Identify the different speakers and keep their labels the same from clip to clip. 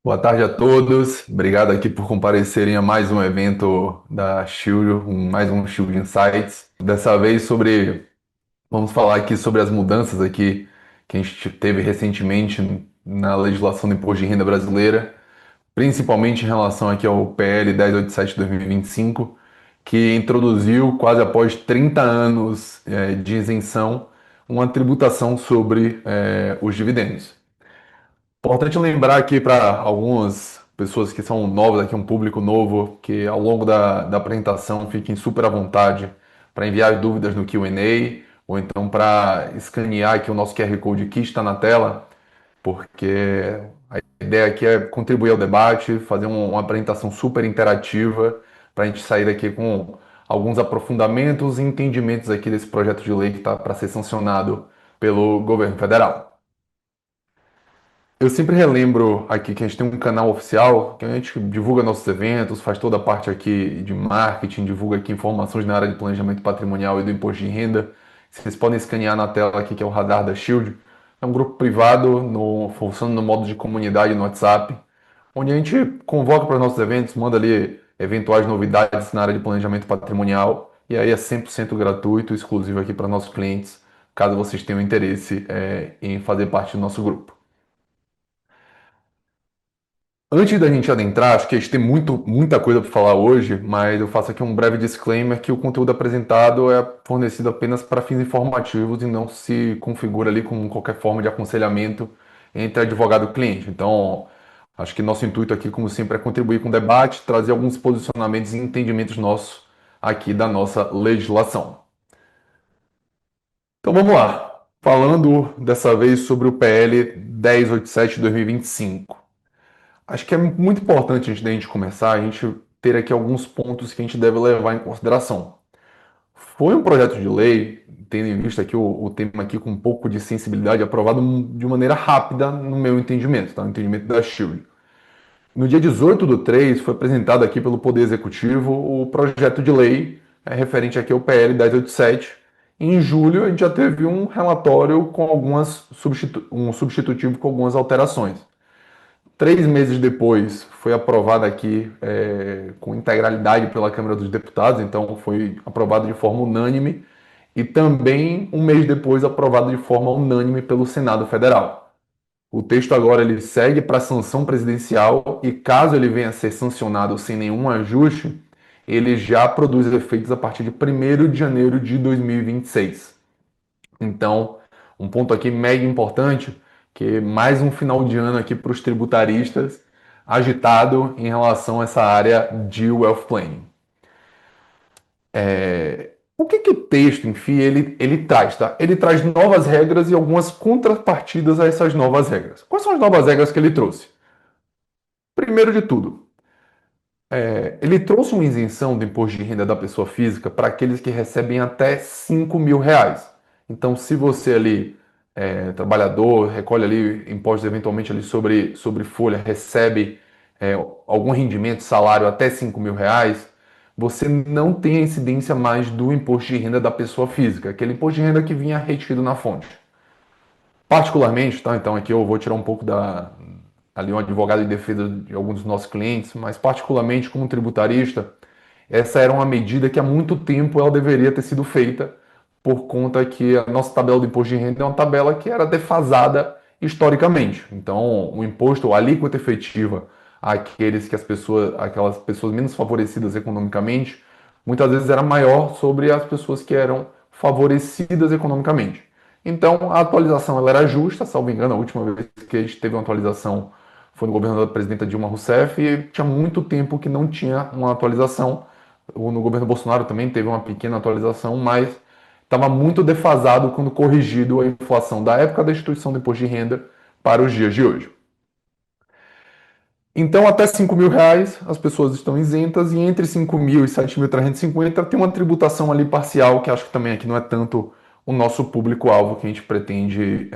Speaker 1: Boa tarde a todos. Obrigado aqui por comparecerem a mais um evento da Shield, mais um Shield Insights. Dessa vez vamos falar aqui sobre as mudanças aqui que a gente teve recentemente na legislação do imposto de renda brasileira, principalmente em relação aqui ao PL 1087 de 2025, que introduziu, quase após 30 anos de isenção, uma tributação sobre os dividendos. Importante lembrar aqui para algumas pessoas que são novas aqui, um público novo, que ao longo da apresentação fiquem super à vontade para enviar dúvidas no Q&A ou então para escanear aqui o nosso QR Code que está na tela, porque a ideia aqui é contribuir ao debate, fazer uma apresentação super interativa para a gente sair daqui com alguns aprofundamentos e entendimentos aqui desse projeto de lei que está para ser sancionado pelo governo federal. Eu sempre relembro aqui que a gente tem um canal oficial, que a gente divulga nossos eventos, faz toda a parte aqui de marketing, divulga aqui informações na área de planejamento patrimonial e do imposto de renda. Vocês podem escanear na tela aqui, que é o Radar da Shield. É um grupo privado, funcionando no modo de comunidade no WhatsApp, onde a gente convoca para os nossos eventos, manda ali eventuais novidades na área de planejamento patrimonial, e aí é 100% gratuito, exclusivo aqui para nossos clientes, caso vocês tenham interesse em fazer parte do nosso grupo. Antes da gente adentrar, acho que a gente tem muita coisa para falar hoje, mas eu faço aqui um breve disclaimer que o conteúdo apresentado é fornecido apenas para fins informativos e não se configura ali como qualquer forma de aconselhamento entre advogado e cliente. Então, acho que nosso intuito aqui, como sempre, é contribuir com o debate, trazer alguns posicionamentos e entendimentos nossos aqui da nossa legislação. Então vamos lá. Falando dessa vez sobre o PL 1087 de 2025. Acho que é muito importante antes da gente começar, a gente ter aqui alguns pontos que a gente deve levar em consideração. Foi um projeto de lei, tendo em vista aqui o tema aqui com um pouco de sensibilidade, aprovado de maneira rápida no meu entendimento, tá? No entendimento da Shield. No dia 18 do 3 foi apresentado aqui pelo Poder Executivo o projeto de lei referente aqui ao PL 1087. Em julho a gente já teve um relatório com um substitutivo com algumas alterações. 3 meses depois, foi aprovada aqui com integralidade pela Câmara dos Deputados, então foi aprovado de forma unânime, e também 1 mês depois aprovado de forma unânime pelo Senado Federal. O texto agora ele segue para sanção presidencial e caso ele venha a ser sancionado sem nenhum ajuste, ele já produz efeitos a partir de 1º de janeiro de 2026. Então, um ponto aqui mega importante, que é mais um final de ano aqui para os tributaristas, agitado em relação a essa área de wealth planning. O que o texto, enfim, ele traz, tá? Ele traz novas regras e algumas contrapartidas a essas novas regras. Quais são as novas regras que ele trouxe? Primeiro de tudo, ele trouxe uma isenção do imposto de renda da pessoa física para aqueles que recebem até R$ 5.000. Então, se você ali trabalhador, recolhe ali impostos eventualmente ali sobre folha, recebe algum rendimento, salário até R$ 5.000, você não tem a incidência mais do imposto de renda da pessoa física, aquele imposto de renda que vinha retido na fonte. Particularmente, tá? Então aqui eu vou tirar um pouco ali um advogado de defesa de alguns dos nossos clientes, mas particularmente como tributarista, essa era uma medida que há muito tempo ela deveria ter sido feita, por conta que a nossa tabela do imposto de renda é uma tabela que era defasada historicamente. Então, o imposto, a alíquota efetiva aquelas pessoas menos favorecidas economicamente, muitas vezes era maior sobre as pessoas que eram favorecidas economicamente. Então, a atualização ela era justa, salvo engano, a última vez que a gente teve uma atualização foi no governo da presidenta Dilma Rousseff e tinha muito tempo que não tinha uma atualização. No governo Bolsonaro também teve uma pequena atualização, mas estava muito defasado quando corrigido a inflação da época da instituição do imposto de renda para os dias de hoje. Então, até R$ 5.000 as pessoas estão isentas e entre 5.000 e 7.350 tem uma tributação ali parcial, que acho que também aqui não é tanto o nosso público-alvo que a gente pretende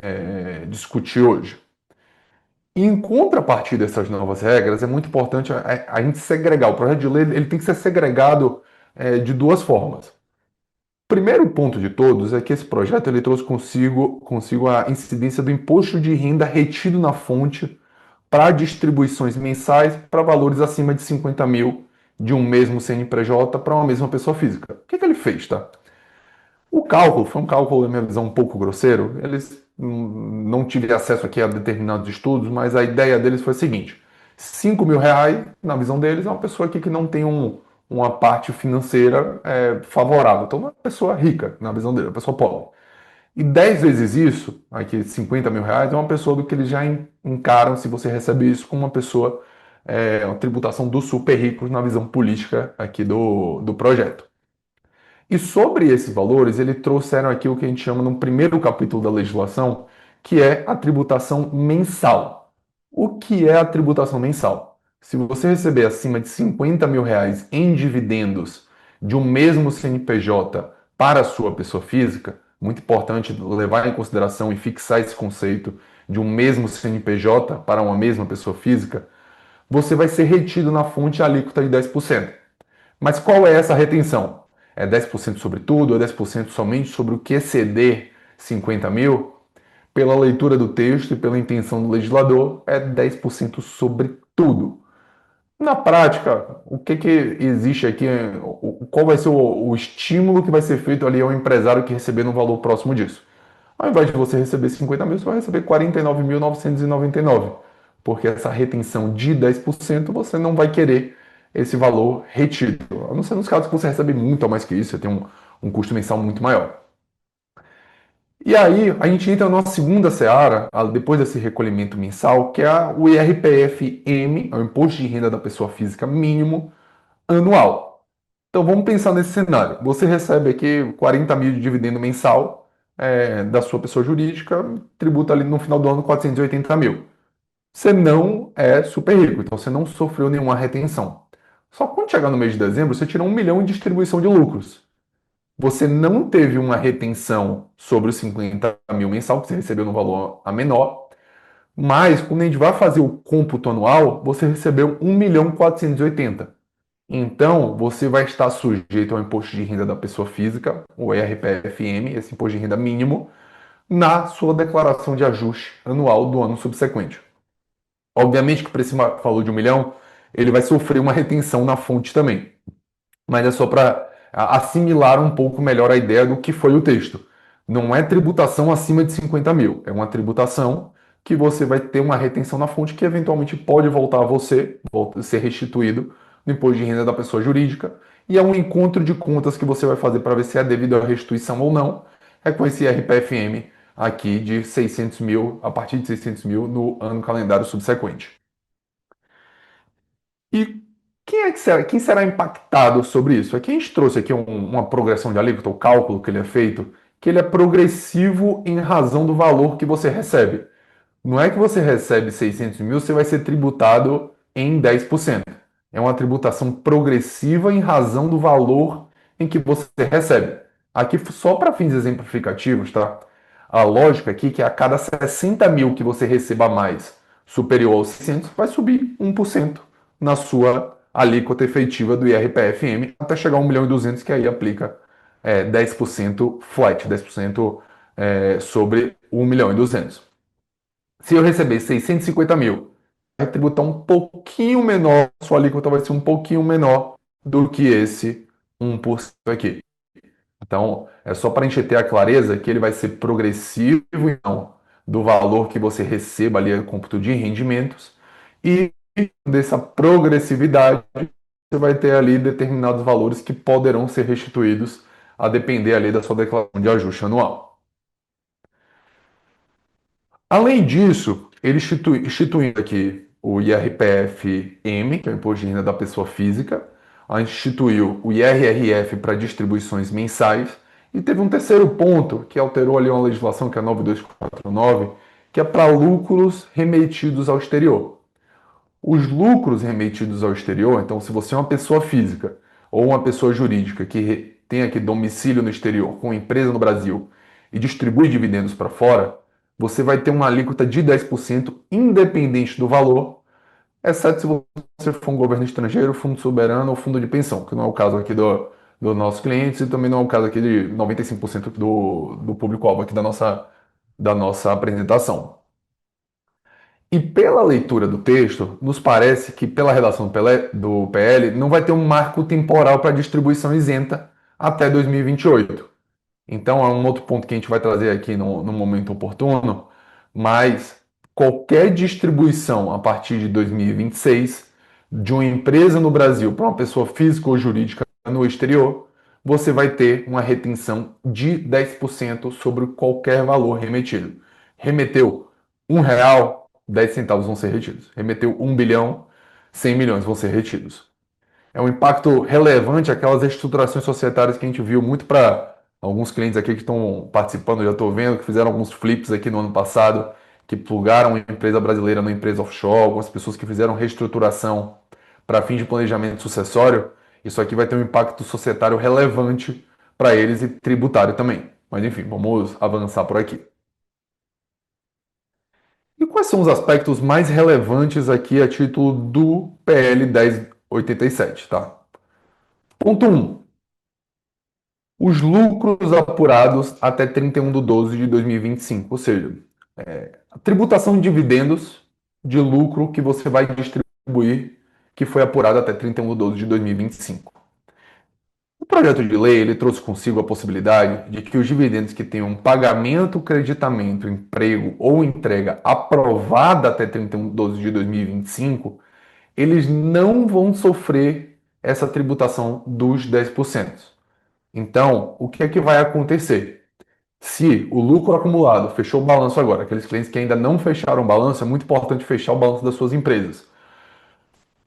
Speaker 1: discutir hoje. E em contrapartida dessas novas regras, é muito importante a gente segregar. O projeto de lei ele tem que ser segregado de duas formas. Primeiro ponto de todos é que esse projeto ele trouxe consigo a incidência do imposto de renda retido na fonte para distribuições mensais para valores acima de 50 mil de um mesmo CNPJ para uma mesma pessoa física. O que que ele fez, tá? O cálculo foi um cálculo, na minha visão, um pouco grosseiro. Eles não tive acesso aqui a determinados estudos, mas a ideia deles foi a seguinte: 5 mil reais, na visão deles, é uma pessoa aqui que não tem uma parte financeira favorável. Então, uma pessoa rica, na visão dele, uma pessoa pobre. E 10 vezes isso, aqui 50 mil reais, é uma pessoa do que eles já encaram, se você recebe isso, como uma pessoa, uma tributação dos super ricos na visão política aqui do projeto. E sobre esses valores, eles trouxeram aqui o que a gente chama no primeiro capítulo da legislação, que é a tributação mensal. O que é a tributação mensal? Se você receber acima de 50 mil reais em dividendos de um mesmo CNPJ para a sua pessoa física, muito importante levar em consideração e fixar esse conceito de um mesmo CNPJ para uma mesma pessoa física, você vai ser retido na fonte a alíquota de 10%. Mas qual é essa retenção? É 10% sobre tudo? É 10% somente sobre o que exceder 50 mil? Pela leitura do texto e pela intenção do legislador, é 10% sobre tudo. Na prática, o que, que existe aqui? Qual vai ser o estímulo que vai ser feito ali ao empresário que receber um valor próximo disso? Ao invés de você receber 50 mil, você vai receber 49.999, porque essa retenção de 10% você não vai querer esse valor retido. A não ser nos casos que você recebe muito a mais que isso, você tem um custo mensal muito maior. E aí, a gente entra na nossa segunda seara, depois desse recolhimento mensal, que é o IRPF-M, é o Imposto de Renda da Pessoa Física Mínimo Anual. Então vamos pensar nesse cenário. Você recebe aqui 40 mil de dividendo mensal da sua pessoa jurídica, tributa ali no final do ano 480 mil. Você não é super rico, então você não sofreu nenhuma retenção. Só que quando chegar no mês de dezembro, você tirou 1 milhão em distribuição de lucros. Você não teve uma retenção sobre os 50 mil mensal, que você recebeu no valor a menor, mas quando a gente vai fazer o cômputo anual, você recebeu 1.480.000. Então, você vai estar sujeito ao imposto de renda da pessoa física, o IRPF-M, esse imposto de renda mínimo, na sua declaração de ajuste anual do ano subsequente. Obviamente que para esse valor de 1 milhão, ele vai sofrer uma retenção na fonte também, mas é só para assimilar um pouco melhor a ideia do que foi o texto. Não é tributação acima de 50 mil, é uma tributação que você vai ter uma retenção na fonte que eventualmente pode voltar a você, ser restituído no imposto de renda da pessoa jurídica, e é um encontro de contas que você vai fazer para ver se é devido à restituição ou não, é com esse RPFM aqui de 600 mil, a partir de 600 mil no ano calendário subsequente. E quem será impactado sobre isso? Aqui a gente trouxe aqui uma progressão de alíquota, o cálculo que ele é feito, que ele é progressivo em razão do valor que você recebe. Não é que você recebe 600 mil, você vai ser tributado em 10%. É uma tributação progressiva em razão do valor em que você recebe. Aqui, só para fins exemplificativos, tá? A lógica aqui é que a cada 60 mil que você receba a mais, superior aos 600, vai subir 1% na sua alíquota efetiva do IRPF-M, até chegar a 1.200.000, que aí aplica 10% flat, 10% sobre 1.200.000. Se eu receber 650 mil, vai tributar um pouquinho menor, sua alíquota vai ser um pouquinho menor do que esse 1% aqui. Então, é só para a gente ter a clareza que ele vai ser progressivo, então, do valor que você receba ali no cômputo de rendimentos, e dessa progressividade, você vai ter ali determinados valores que poderão ser restituídos a depender ali da sua declaração de ajuste anual. Além disso, ele instituindo aqui o IRPF-M, que é o Imposto de Renda da Pessoa Física, instituiu o IRRF para distribuições mensais, e teve um terceiro ponto que alterou ali uma legislação que é a 9249, que é para lucros remetidos ao exterior. Os lucros remetidos ao exterior, então, se você é uma pessoa física ou uma pessoa jurídica que tem aqui domicílio no exterior, com empresa no Brasil e distribui dividendos para fora, você vai ter uma alíquota de 10% independente do valor, exceto se você for um governo estrangeiro, fundo soberano ou fundo de pensão, que não é o caso aqui dos nossos clientes e também não é o caso aqui de 95% do público-alvo aqui da nossa apresentação. E pela leitura do texto, nos parece que pela redação do PL não vai ter um marco temporal para distribuição isenta até 2028. Então, é um outro ponto que a gente vai trazer aqui no momento oportuno, mas qualquer distribuição a partir de 2026 de uma empresa no Brasil para uma pessoa física ou jurídica no exterior, você vai ter uma retenção de 10% sobre qualquer valor remetido. Remeteu R$ 1, 10 centavos vão ser retidos. Remeteu 1 bilhão, 100 milhões vão ser retidos. É um impacto relevante aquelas reestruturações societárias que a gente viu muito para alguns clientes aqui que estão participando, já estou vendo, que fizeram alguns flips aqui no ano passado, que plugaram uma empresa brasileira numa empresa offshore, algumas pessoas que fizeram reestruturação para fins de planejamento sucessório. Isso aqui vai ter um impacto societário relevante para eles e tributário também. Mas enfim, vamos avançar por aqui. E quais são os aspectos mais relevantes aqui a título do PL 1087, tá? Ponto 1. Os lucros apurados até 31/12/2025, ou seja, a tributação de dividendos de lucro que você vai distribuir, que foi apurado até 31/12/2025. O projeto de lei ele trouxe consigo a possibilidade de que os dividendos que tenham pagamento, creditamento, emprego ou entrega aprovada até 31/12/2025, eles não vão sofrer essa tributação dos 10%. Então, o que é que vai acontecer? Se o lucro acumulado fechou o balanço agora, aqueles clientes que ainda não fecharam o balanço, é muito importante fechar o balanço das suas empresas.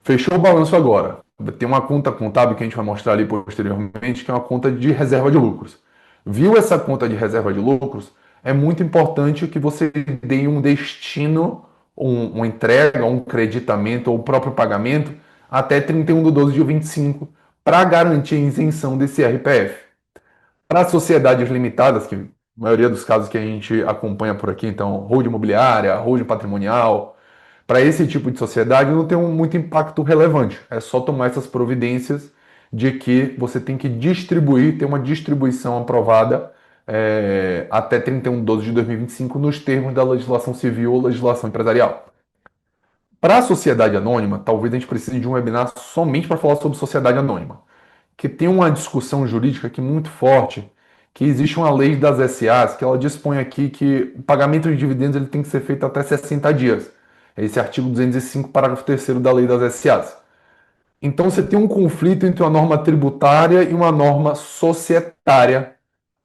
Speaker 1: Fechou o balanço agora. Tem uma conta contábil que a gente vai mostrar ali posteriormente, que é uma conta de reserva de lucros. Viu essa conta de reserva de lucros? É muito importante que você dê um destino, uma entrega, um creditamento ou o próprio pagamento até 31/12/25 para garantir a isenção desse RPF. Para sociedades limitadas, que a maioria dos casos que a gente acompanha por aqui, então, holding imobiliária, holding patrimonial, para esse tipo de sociedade não tem muito impacto relevante. É só tomar essas providências de que você tem que distribuir, ter uma distribuição aprovada até 31/12/2025 nos termos da legislação civil ou legislação empresarial. Para a sociedade anônima, talvez a gente precise de um webinar somente para falar sobre sociedade anônima, que tem uma discussão jurídica aqui muito forte, que existe uma lei das SAs que ela dispõe aqui que o pagamento de dividendos ele tem que ser feito até 60 dias. É esse artigo 205, parágrafo 3º da lei das SAs. Então você tem um conflito entre uma norma tributária e uma norma societária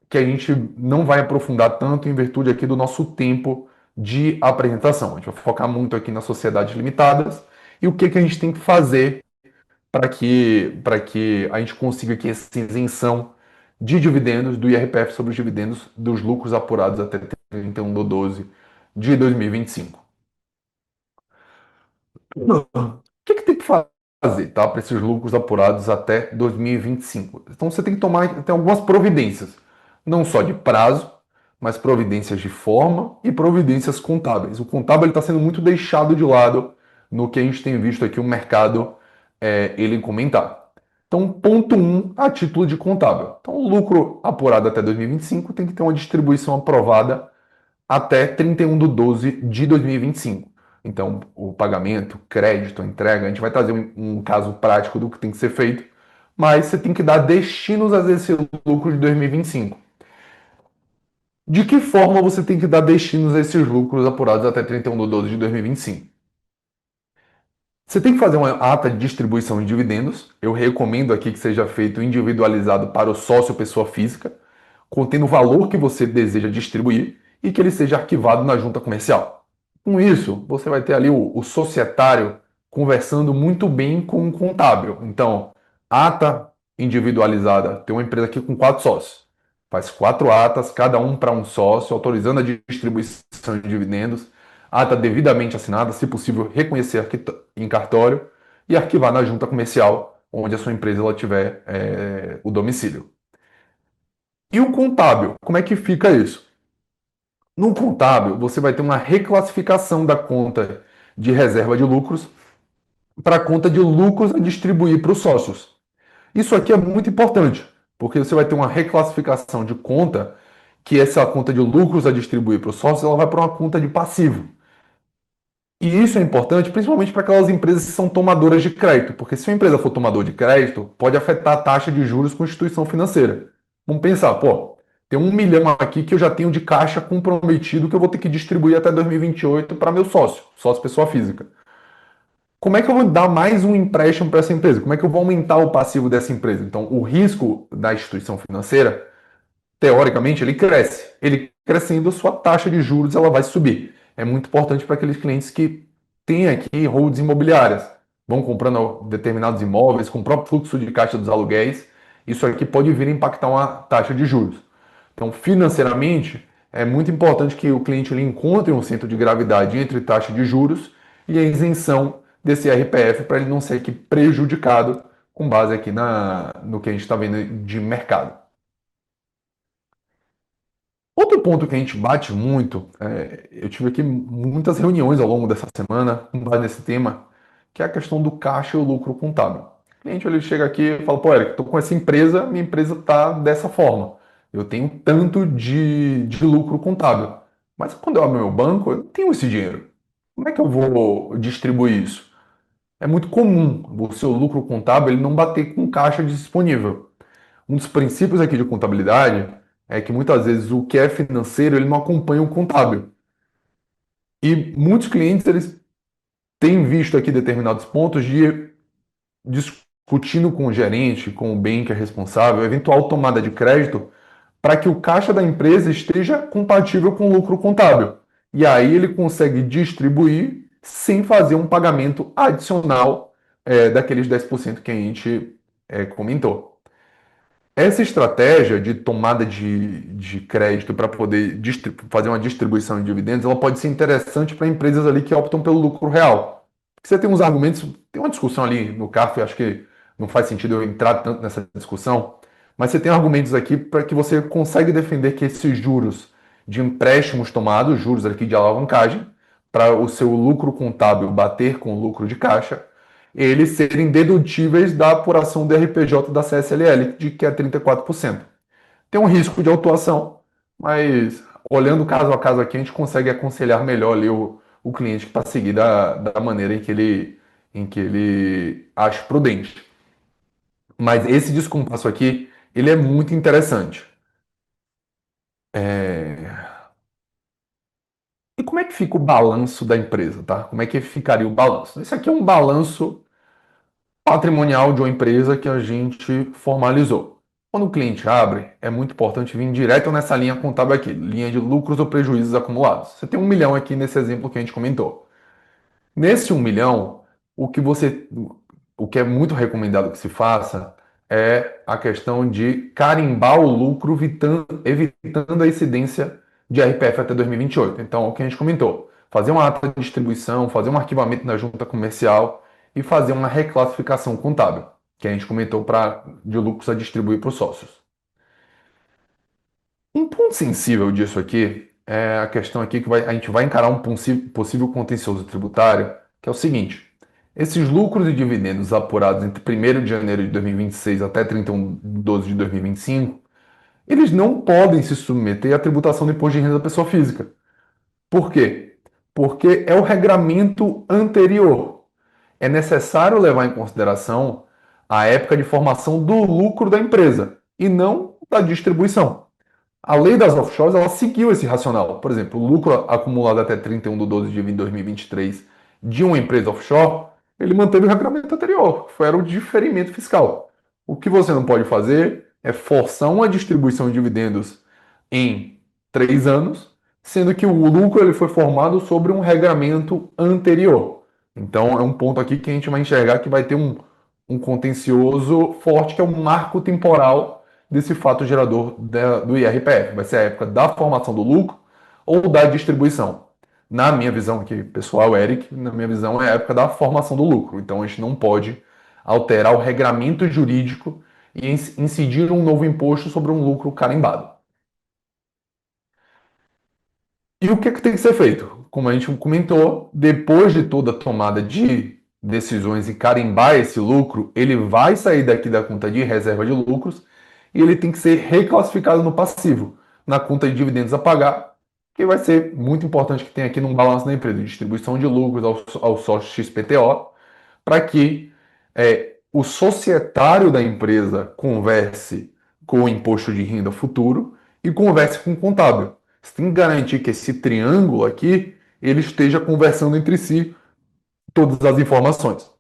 Speaker 1: que a gente não vai aprofundar tanto em virtude aqui do nosso tempo de apresentação. A gente vai focar muito aqui nas sociedades limitadas e o que, que a gente tem que fazer para que a gente consiga aqui essa isenção de dividendos do IRPF sobre os dividendos dos lucros apurados até 31/12/2025. O que, que tem que fazer, tá, para esses lucros apurados até 2025? Então você tem que tomar tem algumas providências, não só de prazo, mas providências de forma e providências contábeis. O contábil está sendo muito deixado de lado no que a gente tem visto aqui o mercado ele comentar. Então, ponto 1, a título de contábil. Então, o lucro apurado até 2025 tem que ter uma distribuição aprovada até 31/12/2025. Então, o pagamento, crédito, entrega, a gente vai trazer um caso prático do que tem que ser feito, mas você tem que dar destinos a esse lucro de 2025. De que forma você tem que dar destinos a esses lucros apurados até 31/12/2025? Você tem que fazer uma ata de distribuição de dividendos. Eu recomendo aqui que seja feito individualizado para o sócio pessoa física, contendo o valor que você deseja distribuir e que ele seja arquivado na junta comercial. Com isso, você vai ter ali o societário conversando muito bem com o contábil. Então, ata individualizada. Tem uma empresa aqui com 4 sócios. Faz 4 atas, cada um para um sócio, autorizando a distribuição de dividendos. Ata devidamente assinada, se possível, reconhecer em cartório e arquivar na junta comercial, onde a sua empresa ela tiver o domicílio. E o contábil, como é que fica isso? No contábil, você vai ter uma reclassificação da conta de reserva de lucros para a conta de lucros a distribuir para os sócios. Isso aqui é muito importante, porque você vai ter uma reclassificação de conta, que essa conta de lucros a distribuir para os sócios, ela vai para uma conta de passivo. E isso é importante principalmente para aquelas empresas que são tomadoras de crédito, porque se uma empresa for tomador de crédito, pode afetar a taxa de juros com a instituição financeira. Vamos pensar, pô, tem 1 milhão aqui que eu já tenho de caixa comprometido que eu vou ter que distribuir até 2028 para meu sócio, sócio pessoa física. Como é que eu vou dar mais um empréstimo para essa empresa? Como é que eu vou aumentar o passivo dessa empresa? Então, o risco da instituição financeira teoricamente, ele cresce. Ele crescendo, sua taxa de juros ela vai subir. É muito importante para aqueles clientes que têm aqui holds imobiliárias, vão comprando determinados imóveis com o próprio fluxo de caixa dos aluguéis. Isso aqui pode vir a impactar uma taxa de juros. Então, financeiramente, é muito importante que o cliente ele encontre um centro de gravidade entre taxa de juros e a isenção desse RPF para ele não ser aqui prejudicado com base aqui no que a gente está vendo de mercado. Outro ponto que a gente bate muito, eu tive aqui muitas reuniões ao longo dessa semana com base nesse tema, que é a questão do caixa e o lucro contábil. O cliente ele chega aqui e fala, pô, Eric, estou com essa empresa, minha empresa está dessa forma. Eu tenho tanto de lucro contábil. Mas quando eu abro meu banco, eu não tenho esse dinheiro. Como é que eu vou distribuir isso? É muito comum o seu lucro contábil ele não bater com caixa disponível. Um dos princípios aqui de contabilidade é que muitas vezes o que é financeiro ele não acompanha o contábil. E muitos clientes eles têm visto aqui determinados pontos de discutindo com o gerente, com o banker responsável, eventual tomada de crédito, para que o caixa da empresa esteja compatível com o lucro contábil. E aí ele consegue distribuir sem fazer um pagamento adicional daqueles 10% que a gente comentou. Essa estratégia de tomada de crédito para poder fazer uma distribuição de dividendos, ela pode ser interessante para empresas ali que optam pelo lucro real. Porque você tem uns argumentos, tem uma discussão ali no CARF, acho que não faz sentido eu entrar tanto nessa discussão, mas você tem argumentos aqui para que você consegue defender que esses juros de empréstimos tomados, juros aqui de alavancagem, para o seu lucro contábil bater com o lucro de caixa, eles serem dedutíveis da apuração do RPJ da CSLL, de que é 34%. Tem um risco de autuação, mas olhando caso a caso aqui, a gente consegue aconselhar melhor ali o cliente que está seguir da maneira em que ele acha prudente. Mas esse descompasso aqui, ele é muito interessante. E como é que fica o balanço da empresa, tá? Como é que ficaria o balanço? Esse aqui é um balanço patrimonial de uma empresa que a gente formalizou. Quando o cliente abre, é muito importante vir direto nessa linha contábil aqui, linha de lucros ou prejuízos acumulados. Você tem 1 milhão aqui nesse exemplo que a gente comentou. Nesse 1 milhão, o que você, o que é muito recomendado que se faça é a questão de carimbar o lucro, evitando a incidência de RPF até 2028. Então, o que a gente comentou, fazer uma ata de distribuição, fazer um arquivamento na junta comercial e fazer uma reclassificação contábil, que a gente comentou de lucros a distribuir para os sócios. Um ponto sensível disso aqui é a questão aqui que a gente vai encarar um possível contencioso tributário, que é o seguinte: esses lucros e dividendos apurados entre 1º de janeiro de 2026 até 31 de 12 de 2025, eles não podem se submeter à tributação do imposto de renda da pessoa física. Por quê? Porque é o regramento anterior. É necessário levar em consideração a época de formação do lucro da empresa e não da distribuição. A lei das offshores ela seguiu esse racional. Por exemplo, o lucro acumulado até 31 de 12 de 2023 de uma empresa offshore, ele manteve o regulamento anterior, que era o diferimento fiscal. O que você não pode fazer é forçar uma distribuição de dividendos em 3 anos, sendo que o lucro ele foi formado sobre um regramento anterior. Então é um ponto aqui que a gente vai enxergar que vai ter um contencioso forte, que é um marco temporal desse fato gerador do IRPF. Vai ser a época da formação do lucro ou da distribuição. Na minha visão aqui, pessoal, Eric, na minha visão é a época da formação do lucro. Então a gente não pode alterar o regramento jurídico e incidir um novo imposto sobre um lucro carimbado. E o que, é que tem que ser feito? Como a gente comentou, depois de toda a tomada de decisões e carimbar esse lucro, ele vai sair daqui da conta de reserva de lucros e ele tem que ser reclassificado no passivo, na conta de dividendos a pagar, que vai ser muito importante que tenha aqui num balanço da empresa, distribuição de lucros ao sócio XPTO, para que o societário da empresa converse com o imposto de renda futuro e converse com o contábil. Você tem que garantir que esse triângulo aqui ele esteja conversando entre si todas as informações.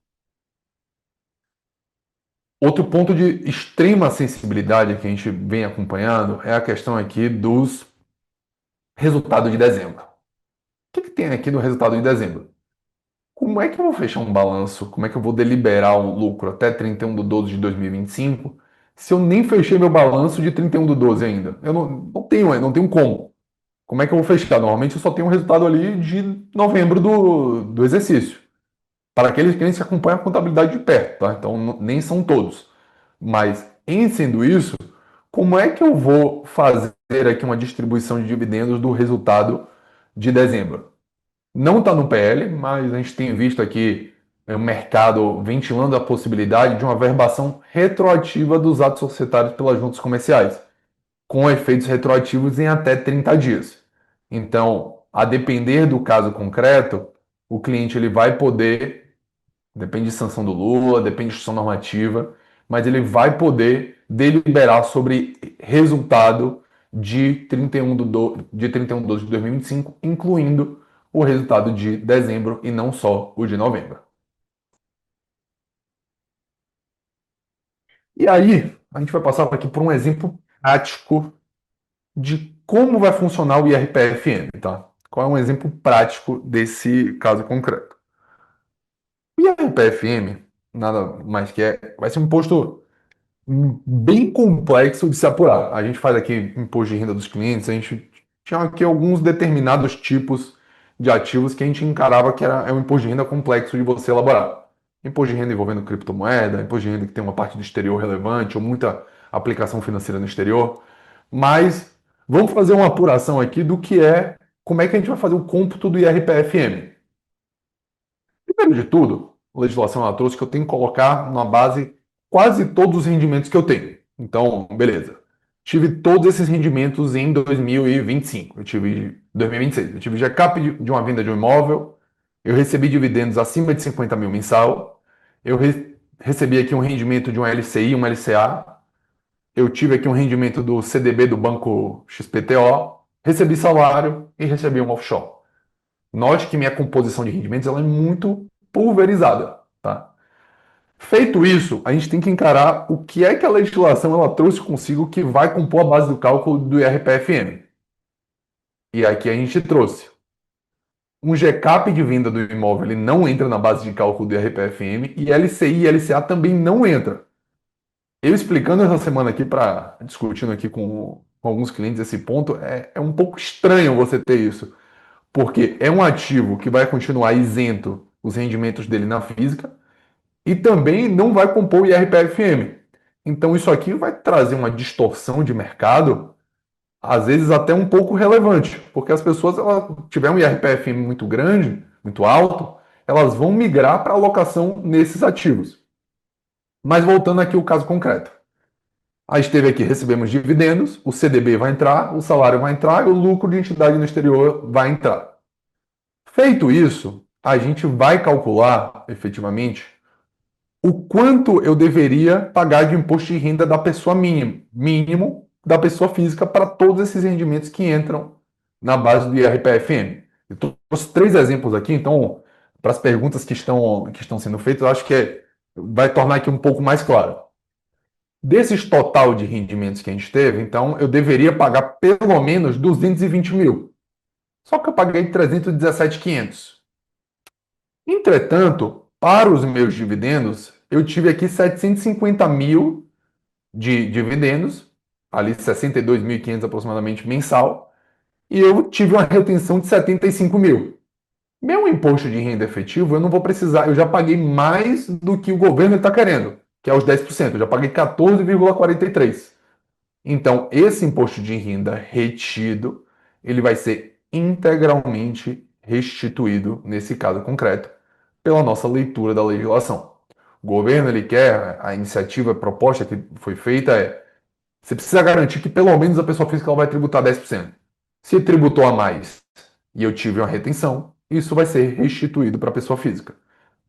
Speaker 1: Outro ponto de extrema sensibilidade que a gente vem acompanhando é a questão aqui dos resultados de dezembro. O que tem aqui no resultado de dezembro? Como é que eu vou fechar um balanço? Como é que eu vou deliberar um lucro até 31/12/2025 se eu nem fechei meu balanço de 31/12 ainda? Eu não tenho como. Como é que eu vou fechar? Normalmente eu só tenho um resultado ali de novembro do exercício. Para aqueles clientes que acompanham a contabilidade de perto, tá? Então nem são todos. Mas, em sendo isso, como é que eu vou fazer aqui uma distribuição de dividendos do resultado de dezembro? Não está no PL, mas a gente tem visto aqui o mercado ventilando a possibilidade de uma verbação retroativa dos atos societários pelas juntas comerciais, com efeitos retroativos em até 30 dias. Então, a depender do caso concreto, o cliente ele vai poder, depende de sanção do Lula, depende de instrução normativa, mas ele vai poder deliberar sobre resultado de 31/12 de 2025, incluindo o resultado de dezembro e não só o de novembro. E aí, a gente vai passar aqui por um exemplo prático de como vai funcionar o IRPFM, tá? Qual é um exemplo prático desse caso concreto? O IRPFM, nada mais que vai ser um imposto bem complexo de se apurar. A gente faz aqui imposto de renda dos clientes, a gente tinha aqui alguns determinados tipos de ativos que a gente encarava que é um imposto de renda complexo de você elaborar. Imposto de renda envolvendo criptomoeda, imposto de renda que tem uma parte do exterior relevante ou muita aplicação financeira no exterior. Mas vamos fazer uma apuração aqui do que como é que a gente vai fazer o cômputo do IRPFM. Primeiro de tudo, a legislação ela trouxe que eu tenho que colocar na base quase todos os rendimentos que eu tenho. Então, beleza. Tive todos esses rendimentos em 2025. Eu tive 2026. Eu tive GCAP de uma venda de um imóvel. Eu recebi dividendos acima de 50 mil mensal. Eu recebi aqui um rendimento de um LCI, um LCA. Eu tive aqui um rendimento do CDB do banco XPTO. Recebi salário e recebi um offshore. Note que minha composição de rendimentos ela é muito pulverizada, tá? Feito isso, a gente tem que encarar o que é que a legislação ela trouxe consigo que vai compor a base do cálculo do IRPFM. E aqui a gente trouxe um GCAP de venda do imóvel, ele não entra na base de cálculo do IRPFM e LCI e LCA também não entra. Eu explicando essa semana aqui discutindo aqui com alguns clientes esse ponto, é um pouco estranho você ter isso. Porque é um ativo que vai continuar isento os rendimentos dele na física e também não vai compor o IRPFM. Então isso aqui vai trazer uma distorção de mercado, às vezes até um pouco relevante, porque as pessoas, elas tiver um IRPFM muito grande, muito alto, elas vão migrar para alocação nesses ativos. Mas voltando aqui ao caso concreto. A gente teve aqui, recebemos dividendos, o CDB vai entrar, o salário vai entrar e o lucro de entidade no exterior vai entrar. Feito isso, a gente vai calcular efetivamente o quanto eu deveria pagar de imposto de renda da pessoa mínimo da pessoa física para todos esses rendimentos que entram na base do IRPFM. Eu trouxe três exemplos aqui, então, para as perguntas que estão sendo feitas, eu acho que vai tornar aqui um pouco mais claro. Desses total de rendimentos que a gente teve, então, eu deveria pagar pelo menos 220 mil. Só que eu paguei 317.500. Entretanto, para os meus dividendos, eu tive aqui 750 mil de dividendos, ali 62.500 aproximadamente mensal, e eu tive uma retenção de 75 mil. Meu imposto de renda efetivo, eu não vou precisar, eu já paguei mais do que o governo está querendo, que é os 10%, eu já paguei 14,43. Então, esse imposto de renda retido, ele vai ser integralmente restituído, nesse caso concreto, pela nossa leitura da legislação. O governo, ele quer, a iniciativa, a proposta que foi feita você precisa garantir que pelo menos a pessoa física ela vai tributar 10%. Se tributou a mais e eu tive uma retenção, isso vai ser restituído para a pessoa física.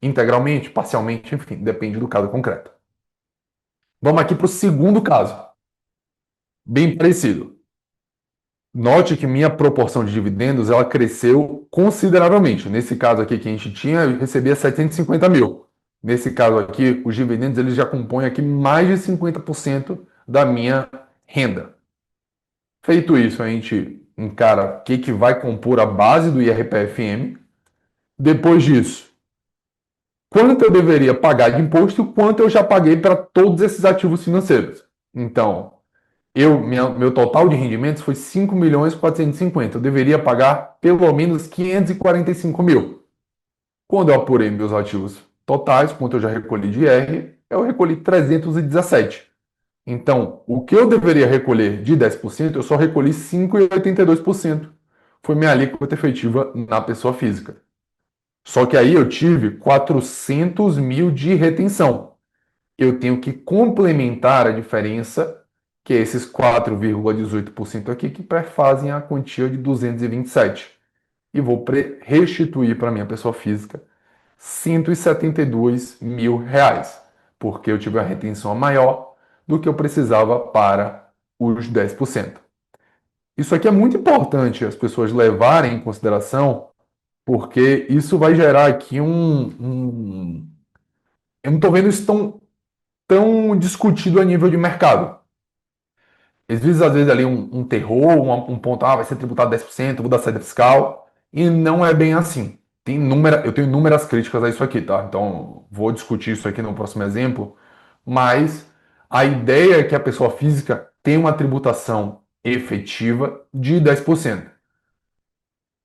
Speaker 1: Integralmente, parcialmente, enfim, depende do caso concreto. Vamos aqui para o segundo caso, bem parecido. Note que minha proporção de dividendos ela cresceu consideravelmente. Nesse caso aqui que a gente tinha, eu recebia 750 mil. Nesse caso aqui, os dividendos eles já compõem aqui mais de 50% da minha renda. Feito isso, a gente encara o que vai compor a base do IRPFM. Depois disso, quanto eu deveria pagar de imposto e quanto eu já paguei para todos esses ativos financeiros. Então, meu total de rendimentos foi 5.450.000. Eu deveria pagar pelo menos 545 mil. Quando eu apurei meus ativos totais, quanto eu já recolhi de IR, eu recolhi 317. Então, o que eu deveria recolher de 10%, eu só recolhi 5,82%. Foi minha alíquota efetiva na pessoa física. Só que aí eu tive 400 mil de retenção. Eu tenho que complementar a diferença, que é esses 4,18% aqui, que prefazem a quantia de 227. E vou restituir para a minha pessoa física 172 mil reais, porque eu tive a retenção maior do que eu precisava para os 10%. Isso aqui é muito importante as pessoas levarem em consideração, porque isso vai gerar aqui eu não estou vendo isso tão discutido a nível de mercado. Existe, às vezes, ali um terror, um ponto, vai ser tributado 10%, vou dar saída fiscal, e não é bem assim. Eu tenho inúmeras críticas a isso aqui, tá? Então, vou discutir isso aqui no próximo exemplo, mas a ideia é que a pessoa física tem uma tributação efetiva de 10%.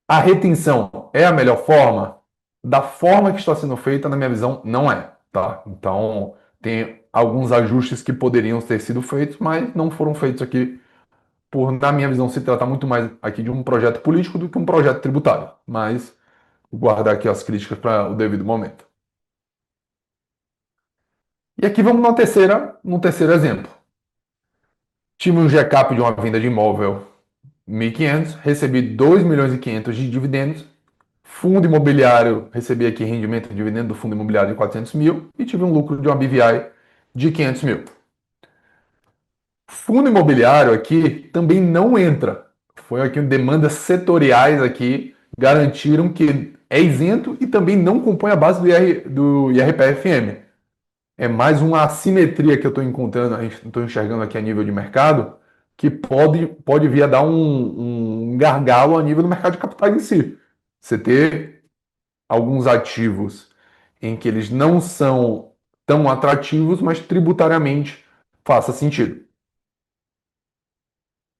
Speaker 1: A retenção é a melhor forma? Da forma que está sendo feita, na minha visão, não é, tá? Então, tem alguns ajustes que poderiam ter sido feitos, mas não foram feitos aqui por, na minha visão, se tratar muito mais aqui de um projeto político do que um projeto tributário. Mas vou guardar aqui as críticas para o devido momento. E aqui vamos num terceiro exemplo. Tive um GCAP de uma venda de imóvel 1.500, recebi 2.500.000 de dividendos. Fundo imobiliário, recebi aqui rendimento de dividendo do fundo imobiliário de 400 mil e tive um lucro de uma BVI de 500 mil. Fundo imobiliário aqui também não entra. Foi aqui demandas setoriais aqui garantiram que é isento e também não compõe a base do IRPFM. É mais uma assimetria que eu estou encontrando, estou enxergando aqui a nível de mercado, que pode vir a dar um gargalo a nível do mercado de capitais em si. Você ter alguns ativos em que eles não são tão atrativos, mas tributariamente faça sentido.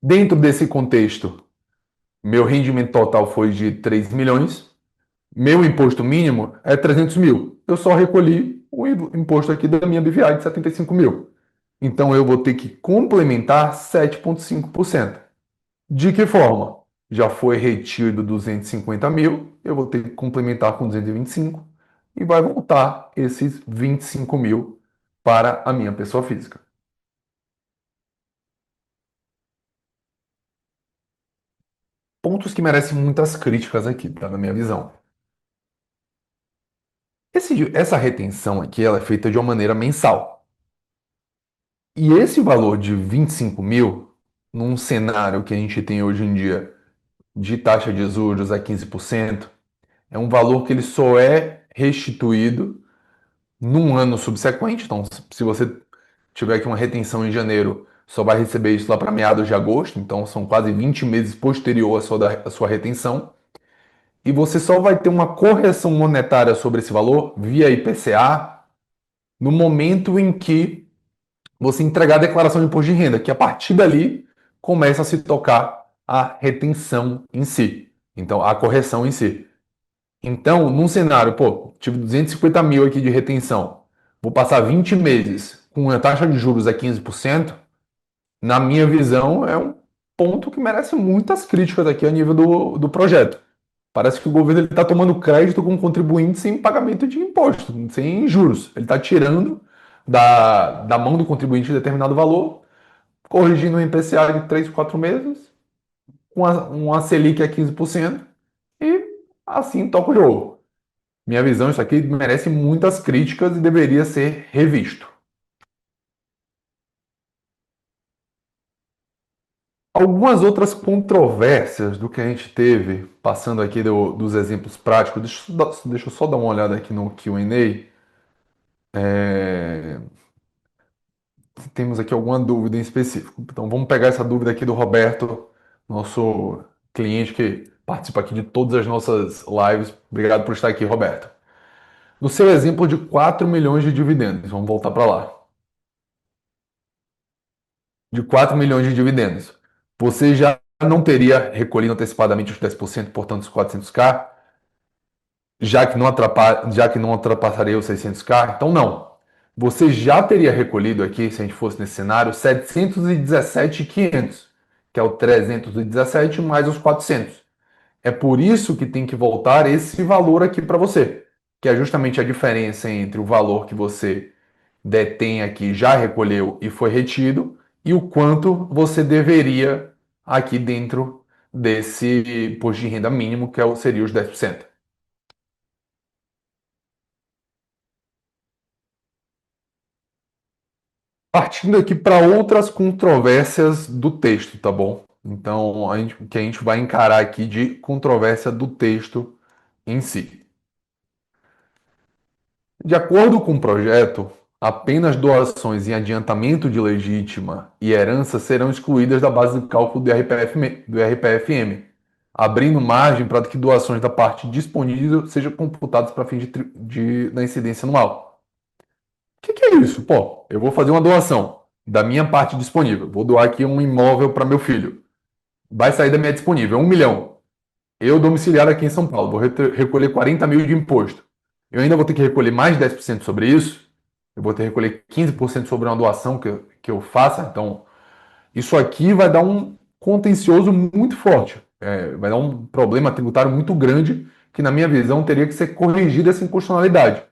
Speaker 1: Dentro desse contexto, meu rendimento total foi de 3 milhões, meu imposto mínimo é 300 mil. Eu só recolhi o imposto aqui da minha BVA de 75 mil. Então eu vou ter que complementar 7,5%. De que forma? Já foi retido 250 mil, eu vou ter que complementar com 225 e vai voltar esses 25 mil para a minha pessoa física. Pontos que merecem muitas críticas aqui, tá? Na minha visão. Essa retenção aqui ela é feita de uma maneira mensal. E esse valor de 25 mil, num cenário que a gente tem hoje em dia de taxa de juros a 15%, é um valor que ele só é restituído num ano subsequente. Então, se você tiver aqui uma retenção em janeiro, só vai receber isso lá para meados de agosto. Então, são quase 20 meses posterior à sua retenção. E você só vai ter uma correção monetária sobre esse valor via IPCA no momento em que você entregar a declaração de imposto de renda, que a partir dali começa a se tocar a retenção em si. Então, a correção em si. Então, num cenário, tive 250 mil aqui de retenção, vou passar 20 meses com a taxa de juros a 15%, na minha visão, é um ponto que merece muitas críticas aqui a nível do projeto. Parece que o governo está tomando crédito com o contribuinte sem pagamento de imposto, sem juros. Ele está tirando da mão do contribuinte determinado valor, corrigindo o IPCA de 3, 4 meses com uma Selic a 15% e assim toca o jogo. Minha visão, isso aqui merece muitas críticas e deveria ser revisto. Algumas outras controvérsias do que a gente teve, passando aqui dos exemplos práticos, deixa eu só dar uma olhada aqui no Q&A. É, se temos aqui alguma dúvida em específico. Então vamos pegar essa dúvida aqui do Roberto, nosso cliente que participa aqui de todas as nossas lives. Obrigado por estar aqui, Roberto. No seu exemplo de 4 milhões de dividendos, vamos voltar para lá. De 4 milhões de dividendos, você já não teria recolhido antecipadamente os 10%, portanto, os 400k, já que não ultrapassaria os 600k? Então, não. Você já teria recolhido aqui, se a gente fosse nesse cenário, 717.500, que é o 317 mais os 400. É por isso que tem que voltar esse valor aqui para você, que é justamente a diferença entre o valor que você detém aqui, já recolheu e foi retido, e o quanto você deveria aqui dentro desse imposto de renda mínimo, que seria os 10%. Partindo aqui para outras controvérsias do texto, tá bom? Então, o que a gente vai encarar aqui de controvérsia do texto em si. De acordo com o projeto, apenas doações em adiantamento de legítima e herança serão excluídas da base de cálculo do RPFM, abrindo margem para que doações da parte disponível sejam computadas para fins da incidência anual. O que é isso? Pô, eu vou fazer uma doação da minha parte disponível. Vou doar aqui um imóvel para meu filho. Vai sair da minha disponível 1 milhão. Eu, domiciliar aqui em São Paulo, vou recolher 40 mil de imposto. Eu ainda vou ter que recolher mais 10% sobre isso. Eu vou ter que recolher 15% sobre uma doação que eu faça. Então, isso aqui vai dar um contencioso muito forte. Vai dar um problema tributário muito grande que, na minha visão, teria que ser corrigida essa inconstitucionalidade.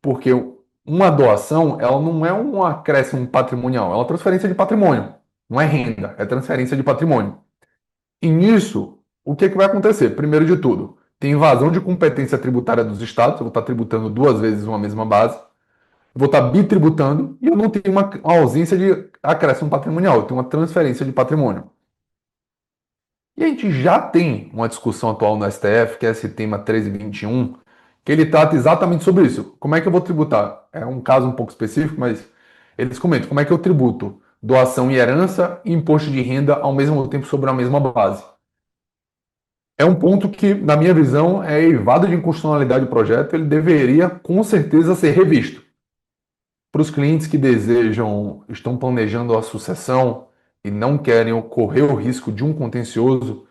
Speaker 1: Porque uma doação, ela não é um acréscimo patrimonial, é uma transferência de patrimônio. Não é renda, é transferência de patrimônio. E nisso, o que, é que vai acontecer? Primeiro de tudo, tem invasão de competência tributária dos estados, eu vou estar tributando duas vezes uma mesma base, eu vou estar bitributando e eu não tenho uma ausência de acréscimo patrimonial, eu tenho uma transferência de patrimônio. E a gente já tem uma discussão atual no STF, que é esse tema 1321, que ele trata exatamente sobre isso. Como é que eu vou tributar? É um caso um pouco específico, mas eles comentam como é que eu tributo doação e herança e imposto de renda ao mesmo tempo sobre a mesma base. É um ponto que, na minha visão, é eivado de inconstitucionalidade do projeto, ele deveria com certeza ser revisto. Para os clientes que estão planejando a sucessão e não querem correr o risco de um contencioso,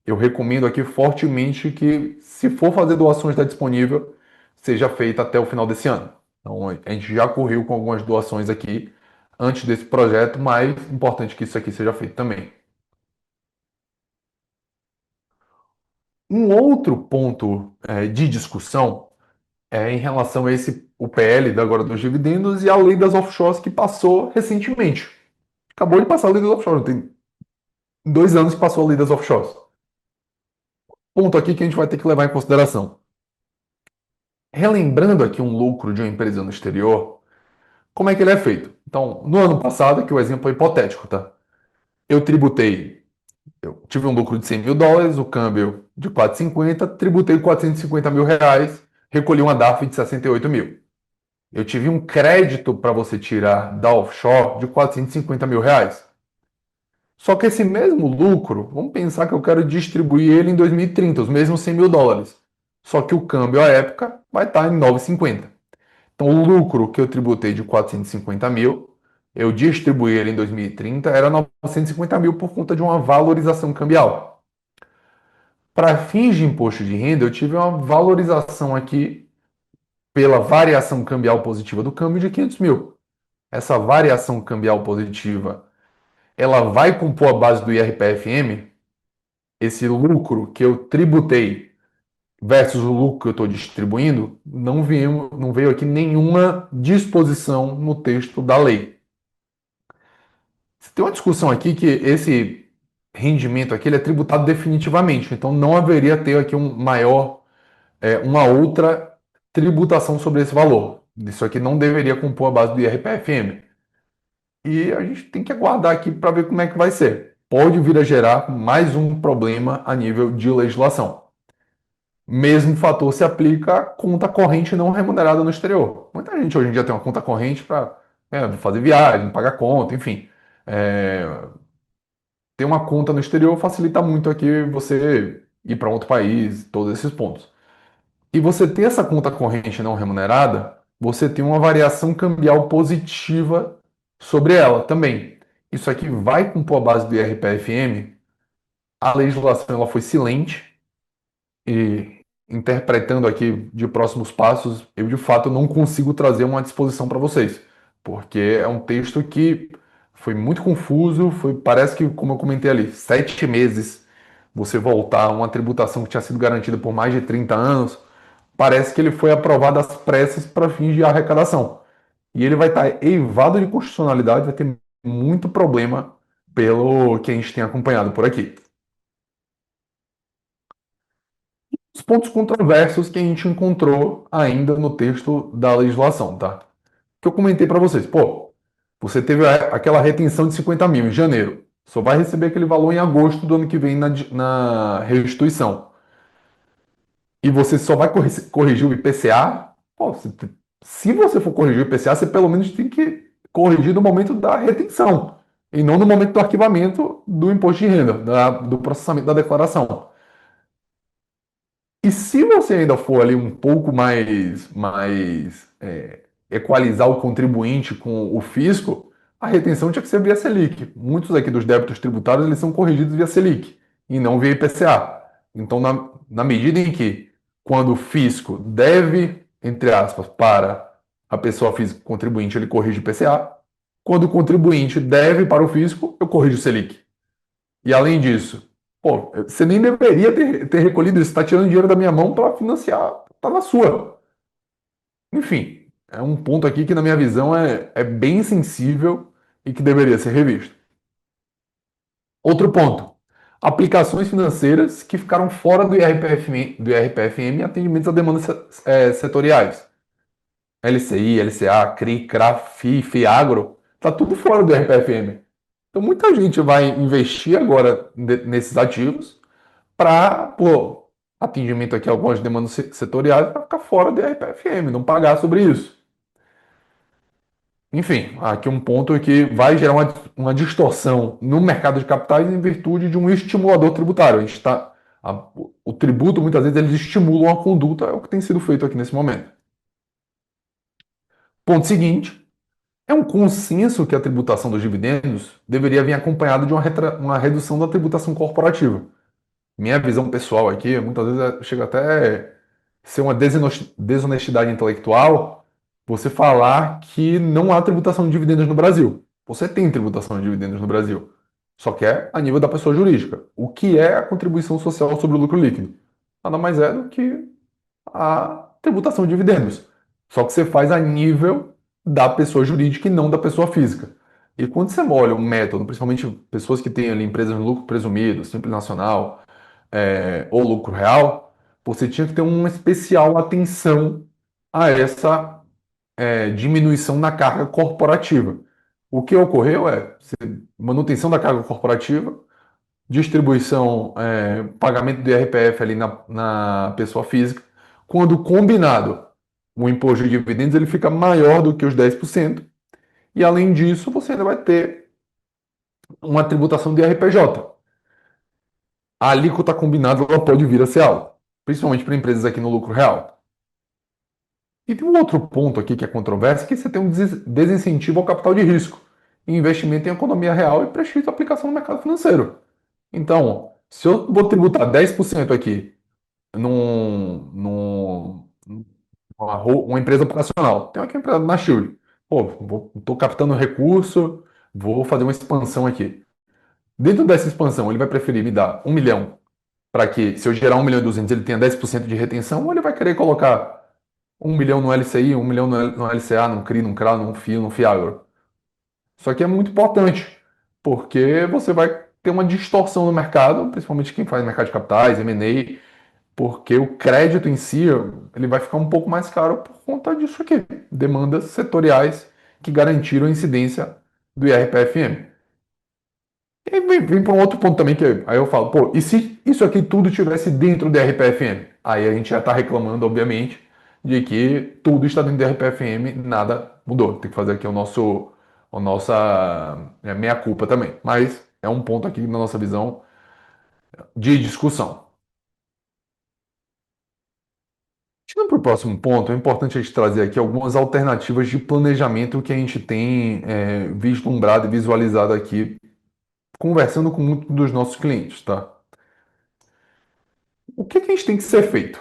Speaker 1: eu recomendo aqui fortemente que, se for fazer doações da disponível, seja feita até o final desse ano. Então, a gente já correu com algumas doações aqui antes desse projeto, mas é importante que isso aqui seja feito também. Um outro ponto de discussão em relação a o PL agora dos dividendos e a lei das offshores que passou recentemente. Acabou de passar a lei das offshores, tem 2 anos que passou a lei das offshores. Ponto aqui que a gente vai ter que levar em consideração. Relembrando aqui um lucro de uma empresa no exterior, como é que ele é feito? Então, no ano passado, que o exemplo é hipotético, tá? Eu tive um lucro de 100 mil dólares, o câmbio de 4,50, tributei 450 mil reais, recolhi uma DARF de 68 mil. Eu tive um crédito para você tirar da offshore de 450 mil reais. Só que esse mesmo lucro, vamos pensar que eu quero distribuir ele em 2030, os mesmos 100 mil dólares. Só que o câmbio à época vai estar em 9,50. Então, o lucro que eu tributei de 450 mil, eu distribuí ele em 2030, era 950 mil por conta de uma valorização cambial. Para fins de imposto de renda, eu tive uma valorização aqui pela variação cambial positiva do câmbio de 500 mil. Essa variação cambial positiva, ela vai compor a base do IRPFM, esse lucro que eu tributei versus o lucro que eu estou distribuindo, não veio aqui nenhuma disposição no texto da lei. Tem uma discussão aqui que rendimento aqui ele é tributado definitivamente. Então não haveria ter aqui um maior, uma outra tributação sobre esse valor. Isso aqui não deveria compor a base do IRPFM. E a gente tem que aguardar aqui para ver como é que vai ser. Pode vir a gerar mais um problema a nível de legislação. Mesmo fator se aplica à conta corrente não remunerada no exterior. Muita gente hoje em dia tem uma conta corrente para fazer viagem, pagar conta, enfim. É, ter uma conta no exterior facilita muito aqui você ir para outro país, todos esses pontos. E você ter essa conta corrente não remunerada, você tem uma variação cambial positiva sobre ela também. Isso aqui vai compor a base do IRPFM. A legislação ela foi silente e interpretando aqui de próximos passos, eu de fato não consigo trazer uma disposição para vocês, porque é um texto que foi muito confuso, parece que, como eu comentei ali, 7 meses você voltar a uma tributação que tinha sido garantida por mais de 30 anos, parece que ele foi aprovado às pressas para fins de arrecadação. E ele vai estar eivado de constitucionalidade, vai ter muito problema pelo que a gente tem acompanhado por aqui. Os pontos controversos que a gente encontrou ainda no texto da legislação, tá? Que eu comentei para vocês. Pô, você teve aquela retenção de 50 mil em janeiro. Só vai receber aquele valor em agosto do ano que vem na restituição. E você só vai corrigir o IPCA. Pô, se você for corrigir o IPCA, você pelo menos tem que corrigir no momento da retenção. E não no momento do arquivamento do imposto de renda, do processamento da declaração. E se você ainda for ali um pouco mais equalizar o contribuinte com o fisco, a retenção tinha que ser via Selic. Muitos aqui dos débitos tributários eles são corrigidos via Selic e não via IPCA. Então, na medida em que, quando o fisco deve, entre aspas, para a pessoa física contribuinte, ele corrige o IPCA, quando o contribuinte deve para o fisco, eu corrijo o Selic. E além disso, pô, você nem deveria ter recolhido isso, está tirando dinheiro da minha mão para financiar, tá na sua. Enfim, é um ponto aqui que, na minha visão, é bem sensível e que deveria ser revisto. Outro ponto: aplicações financeiras que ficaram fora do IRPFM em atendimentos a demandas setoriais. LCI, LCA, CRI, CRA, FI, FIAGRO, tá tudo fora do IRPFM. Então muita gente vai investir agora nesses ativos para, pô, atendimento aqui a algumas demandas setoriais para ficar fora do IRPFM, não pagar sobre isso. Enfim, aqui um ponto é que vai gerar uma distorção no mercado de capitais em virtude de um estimulador tributário. O tributo, muitas vezes, eles estimulam a conduta, é o que tem sido feito aqui nesse momento. Ponto seguinte, é um consenso que a tributação dos dividendos deveria vir acompanhada de uma redução da tributação corporativa. Minha visão pessoal aqui, muitas vezes chega até ser uma desonestidade intelectual você falar que não há tributação de dividendos no Brasil. Você tem tributação de dividendos no Brasil, só que é a nível da pessoa jurídica. O que é a contribuição social sobre o lucro líquido? Nada mais é do que a tributação de dividendos. Só que você faz a nível da pessoa jurídica e não da pessoa física. E quando você olha um método, principalmente pessoas que têm ali empresas de lucro presumido, Simples Nacional, ou lucro real, você tinha que ter uma especial atenção a essa diminuição na carga corporativa. O que ocorreu é manutenção da carga corporativa, distribuição, pagamento do IRPF ali na pessoa física. Quando combinado, o imposto de dividendos ele fica maior do que os 10%, e além disso, você ainda vai ter uma tributação de RPJ. A alíquota combinada ela pode vir a ser alta, principalmente para empresas aqui no lucro real. E tem um outro ponto aqui que é controverso, que você tem um desincentivo ao capital de risco, investimento em economia real e prestígio de aplicação no mercado financeiro. Então, se eu vou tributar 10% aqui uma empresa operacional, tem aqui uma empresa na Shield, pô, estou captando recurso, vou fazer uma expansão aqui. Dentro dessa expansão, ele vai preferir me dar 1 milhão para que, se eu gerar 1.200.000, ele tenha 10% de retenção, ou ele vai querer colocar 1 milhão no LCI, 1 milhão no LCA, no CRI, no CRA, no FIO, no FIAGRO. Isso aqui é muito importante, porque você vai ter uma distorção no mercado, principalmente quem faz mercado de capitais, M&A, porque o crédito em si, ele vai ficar um pouco mais caro por conta disso aqui, demandas setoriais que garantiram a incidência do IRPFM. E aí vem para um outro ponto também, que aí eu falo, pô, e se isso aqui tudo tivesse dentro do RPFM? Aí a gente já está reclamando, obviamente, de que tudo está dentro do RPFM, nada mudou. Tem que fazer aqui a nossa meia-culpa também. Mas é um ponto aqui na nossa visão de discussão. Indo para o próximo ponto, é importante a gente trazer aqui algumas alternativas de planejamento que a gente tem vislumbrado e visualizado aqui, conversando com muitos dos nossos clientes, tá? O que que a gente tem que ser feito?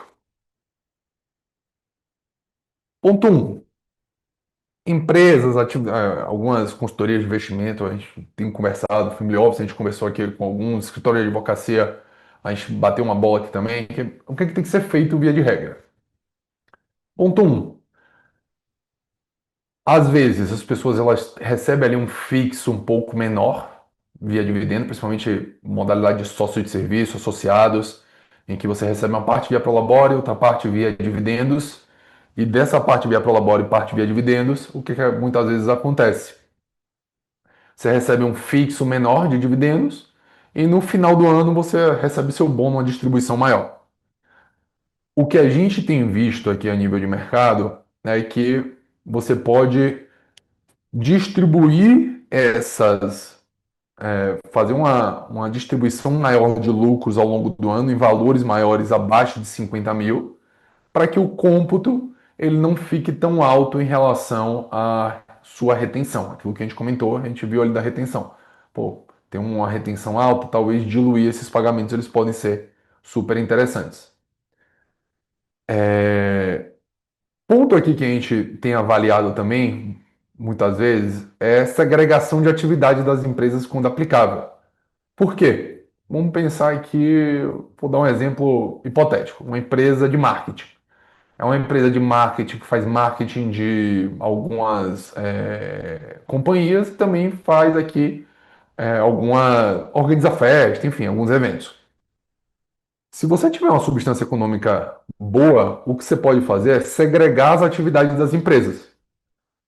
Speaker 1: Ponto um, empresas, algumas consultorias de investimento, a gente tem conversado, Family Office, a gente conversou aqui com alguns escritórios de advocacia, a gente bateu uma bola aqui também. O que, é que tem que ser feito via de regra? Ponto um, às vezes as pessoas elas recebem ali um fixo um pouco menor via dividendo, principalmente modalidade de sócio de serviço, associados, em que você recebe uma parte via Prolabore, outra parte via dividendos, e dessa parte via Prolabore e parte via dividendos, o que muitas vezes acontece? Você recebe um fixo menor de dividendos e no final do ano você recebe seu bônus, uma distribuição maior. O que a gente tem visto aqui a nível de mercado é que você pode distribuir fazer uma distribuição maior de lucros ao longo do ano em valores maiores abaixo de 50 mil, para que o cômputo ele não fique tão alto em relação à sua retenção. Aquilo que a gente comentou, a gente viu ali da retenção. Pô, tem uma retenção alta, talvez diluir esses pagamentos, eles podem ser super interessantes. Ponto aqui que a gente tem avaliado também, muitas vezes, é essa agregação de atividade das empresas quando aplicável. Por quê? Vamos pensar aqui, vou dar um exemplo hipotético, uma empresa de marketing. É uma empresa de marketing que faz marketing de algumas companhias, também faz aqui organiza festa, enfim, alguns eventos. Se você tiver uma substância econômica boa, o que você pode fazer é segregar as atividades das empresas.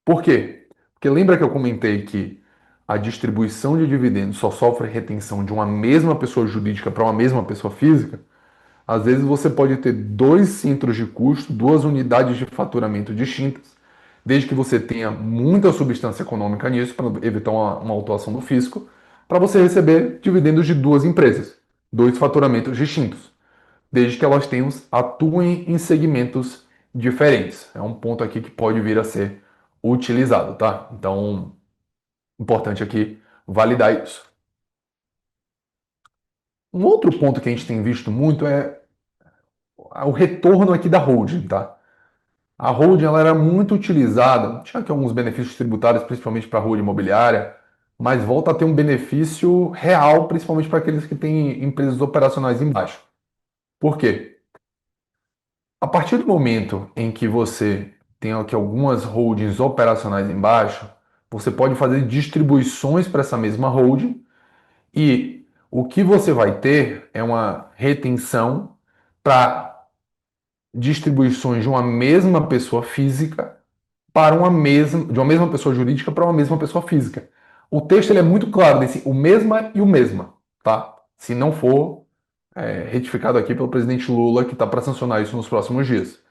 Speaker 1: Por quê? Porque lembra que eu comentei que a distribuição de dividendos só sofre retenção de uma mesma pessoa jurídica para uma mesma pessoa física? Às vezes você pode ter dois centros de custo, duas unidades de faturamento distintas, desde que você tenha muita substância econômica nisso, para evitar uma autuação do fisco, para você receber dividendos de duas empresas, dois faturamentos distintos, desde que elas atuem em segmentos diferentes. É um ponto aqui que pode vir a ser utilizado, tá? Então, importante aqui validar isso. Um outro ponto que a gente tem visto muito é o retorno aqui da holding, tá? A holding ela era muito utilizada, tinha aqui alguns benefícios tributários, principalmente para a holding imobiliária, mas volta a ter um benefício real, principalmente para aqueles que têm empresas operacionais embaixo. Por quê? A partir do momento em que você tem aqui algumas holdings operacionais embaixo, você pode fazer distribuições para essa mesma holding e o que você vai ter é uma retenção para distribuições de uma mesma pessoa física para de uma mesma pessoa jurídica para uma mesma pessoa física. O texto ele é muito claro desse o mesma e o mesma, tá? Se não for retificado aqui pelo presidente Lula, que está para sancionar isso nos próximos dias.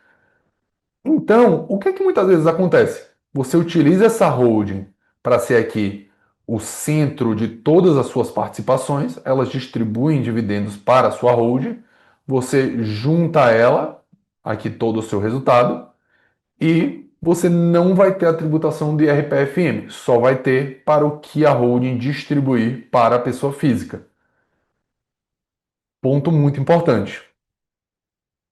Speaker 1: Então, o que é que muitas vezes acontece? Você utiliza essa holding para ser aqui o centro de todas as suas participações, elas distribuem dividendos para a sua holding, você junta ela, aqui todo o seu resultado, e você não vai ter a tributação de IRPFM, só vai ter para o que a holding distribuir para a pessoa física. Ponto muito importante.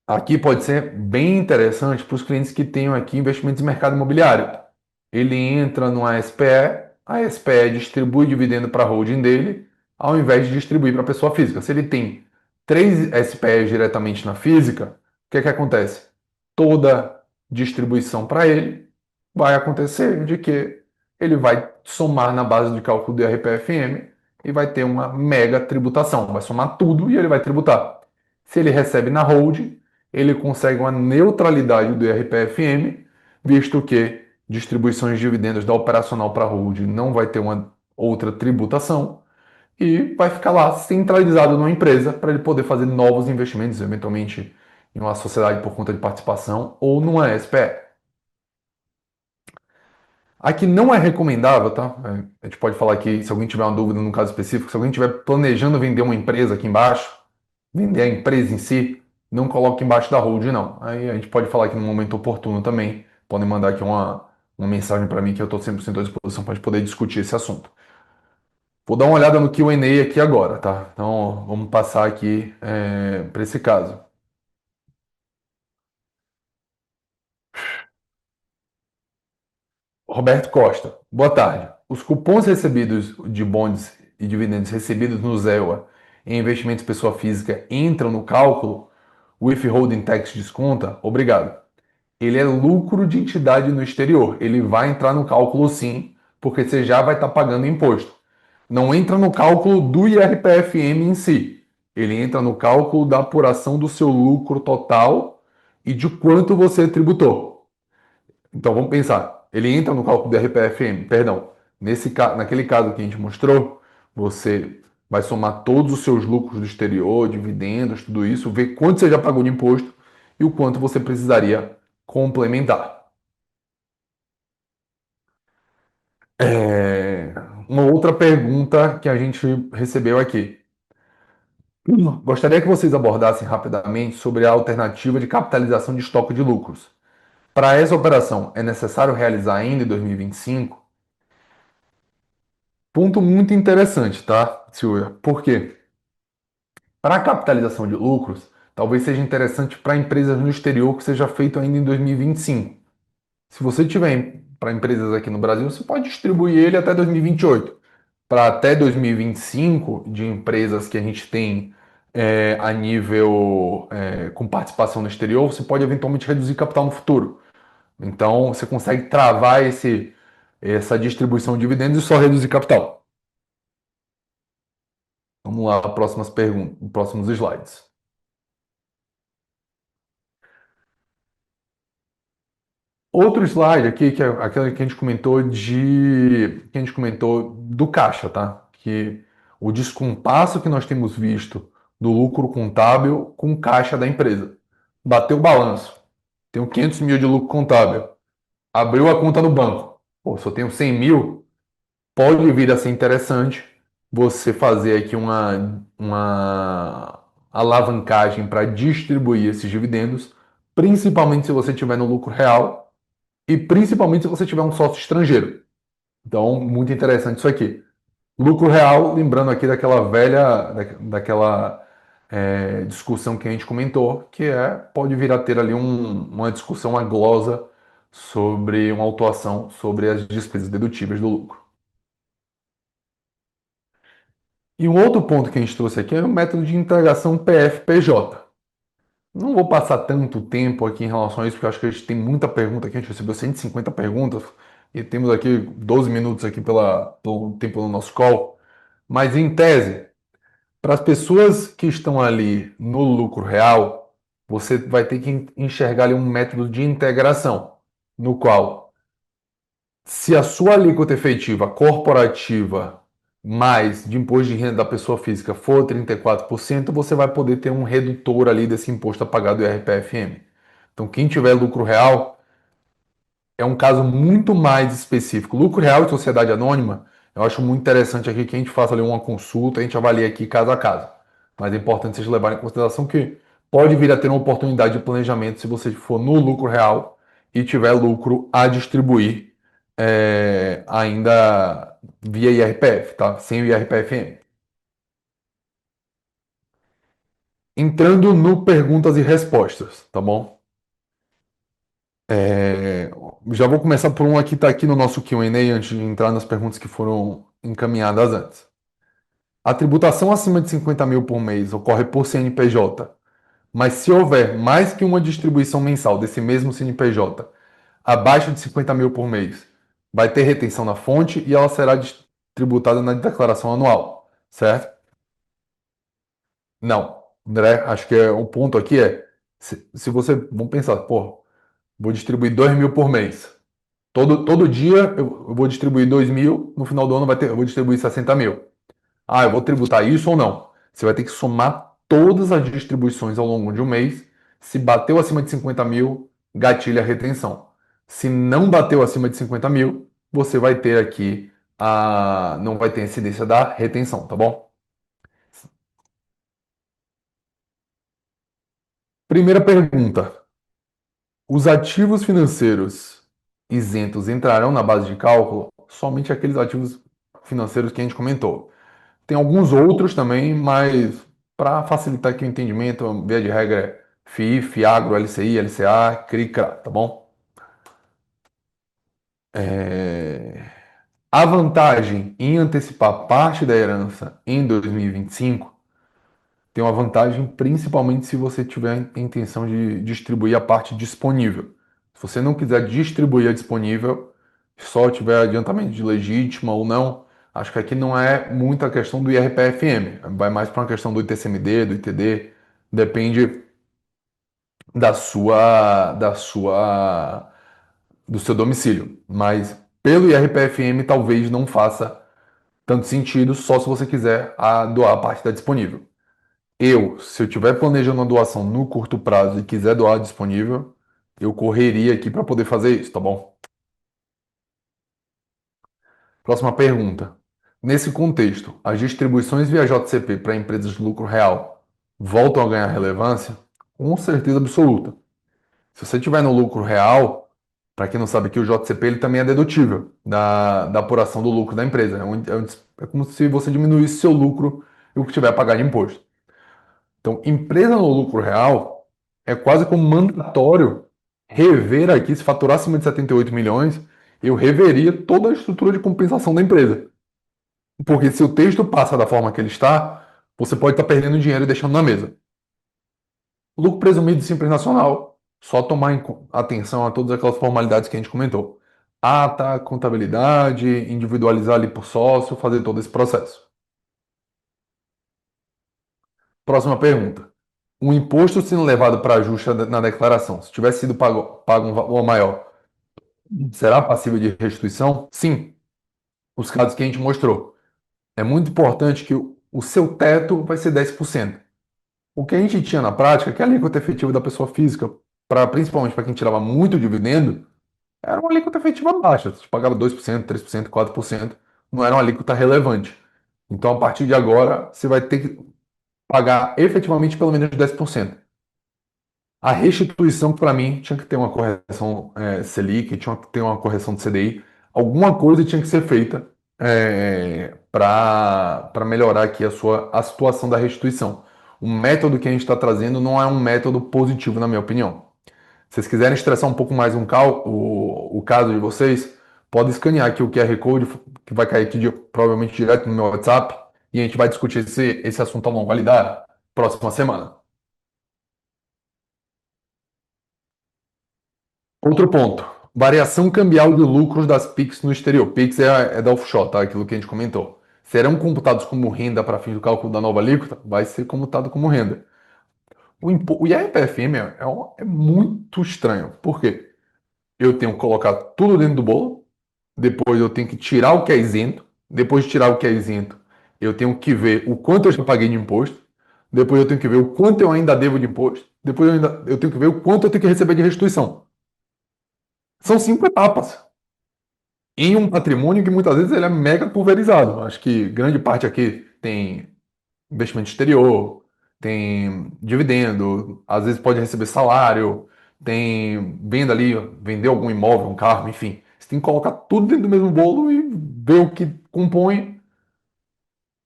Speaker 1: Aqui pode ser bem interessante para os clientes que tenham aqui investimentos em mercado imobiliário. Ele entra no ASPE, a SPE distribui dividendo para a holding dele, ao invés de distribuir para a pessoa física. Se ele tem três SPEs diretamente na física, o que é que acontece? Toda distribuição para ele vai acontecer de que ele vai somar na base de cálculo do RPFM e vai ter uma mega tributação. Vai somar tudo e ele vai tributar. Se ele recebe na hold, ele consegue uma neutralidade do IRPFM, visto que distribuições de dividendos da operacional para a hold não vai ter uma outra tributação e vai ficar lá centralizado numa empresa para ele poder fazer novos investimentos, eventualmente em uma sociedade por conta de participação ou numa SPE. Aqui não é recomendável, tá? A gente pode falar aqui, se alguém tiver uma dúvida no caso específico, se alguém estiver planejando vender uma empresa aqui embaixo, vender a empresa em si, não coloque embaixo da hold, não. Aí a gente pode falar aqui no momento oportuno também. Podem mandar aqui uma mensagem para mim que eu estou 100% à disposição para a gente poder discutir esse assunto. Vou dar uma olhada no Q&A aqui agora, tá? Então vamos passar aqui para esse caso. Roberto Costa, boa tarde. Os cupons recebidos de bonds e dividendos recebidos no ZEWA em investimentos pessoa física entram no cálculo? O withholding tax desconta? Obrigado. Ele é lucro de entidade no exterior. Ele vai entrar no cálculo sim, porque você já vai estar pagando imposto. Não entra no cálculo do IRPFM em si. Ele entra no cálculo da apuração do seu lucro total e de quanto você tributou. Então vamos pensar. Ele entra no cálculo do RPFM, perdão. Naquele caso que a gente mostrou, você vai somar todos os seus lucros do exterior, dividendos, tudo isso, ver quanto você já pagou de imposto e o quanto você precisaria complementar. É, Uma outra pergunta que a gente recebeu aqui. Gostaria que vocês abordassem rapidamente sobre a alternativa de capitalização de estoque de lucros. Para essa operação, é necessário realizar ainda em 2025? Ponto muito interessante, tá, Silvia? Por quê? Para a capitalização de lucros, talvez seja interessante para empresas no exterior que seja feito ainda em 2025. Se você tiver para empresas aqui no Brasil, você pode distribuir ele até 2028. Para até 2025, de empresas que a gente tem a nível com participação no exterior, você pode eventualmente reduzir capital no futuro. Então, você consegue travar essa distribuição de dividendos e só reduzir capital. Vamos lá, próximas perguntas, próximos slides. Outro slide aqui, que é aquele que a gente comentou que a gente comentou do caixa, tá? Que o descompasso que nós temos visto do lucro contábil com caixa da empresa. Bateu o balanço. Tenho 500 mil de lucro contábil. Abriu a conta no banco. Pô, só tenho 100 mil. Pode vir a ser interessante você fazer aqui uma alavancagem para distribuir esses dividendos, principalmente se você tiver no lucro real e principalmente se você tiver um sócio estrangeiro. Então, muito interessante isso aqui. Lucro real, lembrando aqui daquela daquela discussão que a gente comentou, que pode vir a ter ali uma discussão, uma glosa sobre uma autuação sobre as despesas dedutíveis do lucro. E um outro ponto que a gente trouxe aqui é o método de integração PF-PJ. Não vou passar tanto tempo aqui em relação a isso, porque eu acho que a gente tem muita pergunta aqui. A gente recebeu 150 perguntas e temos aqui 12 minutos aqui pelo tempo do nosso call. Mas em tese, para as pessoas que estão ali no lucro real, você vai ter que enxergar ali um método de integração, no qual, se a sua alíquota efetiva corporativa mais de imposto de renda da pessoa física for 34%, você vai poder ter um redutor ali desse imposto a pagar do IRPFM. Então, quem tiver lucro real, é um caso muito mais específico. Lucro real e sociedade anônima, eu acho muito interessante aqui que a gente faça ali uma consulta, a gente avalie aqui caso a caso. Mas é importante vocês levarem em consideração que pode vir a ter uma oportunidade de planejamento se você for no lucro real e tiver lucro a distribuir ainda via IRPF, tá? Sem o IRPFM. Entrando no perguntas e respostas, tá bom? É, Já vou começar por um aqui, tá aqui no nosso Q&A, antes de entrar nas perguntas que foram encaminhadas antes. A tributação acima de 50 mil por mês ocorre por CNPJ, mas se houver mais que uma distribuição mensal desse mesmo CNPJ, abaixo de 50 mil por mês, vai ter retenção na fonte e ela será tributada na declaração anual. certo? Não, André, acho que o ponto aqui é, se você, vamos pensar, pô, vou distribuir 2.000 por mês. Todo dia eu vou distribuir 2.000, no final do ano eu vou distribuir 60.000. Ah, eu vou tributar isso ou não? Você vai ter que somar todas as distribuições ao longo de um mês. Se bateu acima de 50.000, gatilha a retenção. Se não bateu acima de 50.000, você vai ter aqui não vai ter incidência da retenção, tá bom? Primeira pergunta: os ativos financeiros isentos entrarão na base de cálculo? Somente aqueles ativos financeiros que a gente comentou. Tem alguns outros também, mas para facilitar aqui o entendimento, via de regra é FII, FIAGRO, LCI, LCA, CRI, CRA, tá bom? É, A vantagem em antecipar parte da herança em 2025 tem uma vantagem principalmente se você tiver a intenção de distribuir a parte disponível. Se você não quiser distribuir a disponível, só tiver adiantamento de legítima ou não, acho que aqui não é muita questão do IRPFM, vai mais para uma questão do ITCMD, do ITD, depende do seu domicílio. Mas pelo IRPFM talvez não faça tanto sentido, só se você quiser doar a parte da disponível. Se eu estiver planejando uma doação no curto prazo e quiser doar disponível, eu correria aqui para poder fazer isso, tá bom? Próxima pergunta. Nesse contexto, as distribuições via JCP para empresas de lucro real voltam a ganhar relevância? Com certeza absoluta. Se você tiver no lucro real, para quem não sabe que o JCP ele também é dedutível da apuração do lucro da empresa. É como se você diminuísse seu lucro e o que tiver a pagar de imposto. Então, empresa no lucro real é quase como mandatório rever aqui, se faturar acima de 78 milhões, eu reveria toda a estrutura de compensação da empresa. Porque se o texto passa da forma que ele está, você pode estar perdendo dinheiro e deixando na mesa. Lucro presumido de simples nacional, só tomar atenção a todas aquelas formalidades que a gente comentou. Ata, contabilidade, individualizar ali por sócio, fazer todo esse processo. Próxima pergunta. O imposto sendo levado para ajuste na declaração, se tivesse sido pago um valor maior, será passível de restituição? Sim, os casos que a gente mostrou. É muito importante que o seu teto vai ser 10%. O que a gente tinha na prática, que é a alíquota efetiva da pessoa física, principalmente para quem tirava muito dividendo, era uma alíquota efetiva baixa. Você pagava 2%, 3%, 4%. Não era uma alíquota relevante. Então, a partir de agora, você vai ter que pagar efetivamente pelo menos 10%. A restituição, para mim, tinha que ter uma correção Selic, tinha que ter uma correção de CDI. Alguma coisa tinha que ser feita para melhorar aqui a situação da restituição. O método que a gente está trazendo não é um método positivo, na minha opinião. Se vocês quiserem estressar um pouco mais o caso de vocês, pode escanear aqui o QR Code, que vai cair aqui provavelmente direto no meu WhatsApp, e a gente vai discutir esse assunto ao longo ali da próxima semana. Outro ponto. Variação cambial de lucros das PIX no exterior. PIX é da offshore, tá? Aquilo que a gente comentou. Serão computados como renda para fins do cálculo da nova alíquota? Vai ser computado como renda. O IRPFM é muito estranho. Por quê? Eu tenho que colocar tudo dentro do bolo, depois eu tenho que tirar o que é isento, depois de tirar o que é isento, eu tenho que ver o quanto eu já paguei de imposto, depois eu tenho que ver o quanto eu ainda devo de imposto, depois eu tenho que ver o quanto eu tenho que receber de restituição. São 5 etapas em um patrimônio que muitas vezes ele é mega pulverizado. Acho que grande parte aqui tem investimento exterior, tem dividendo, às vezes pode receber salário, tem venda ali, vender algum imóvel, um carro, enfim. Você tem que colocar tudo dentro do mesmo bolo e ver o que compõe,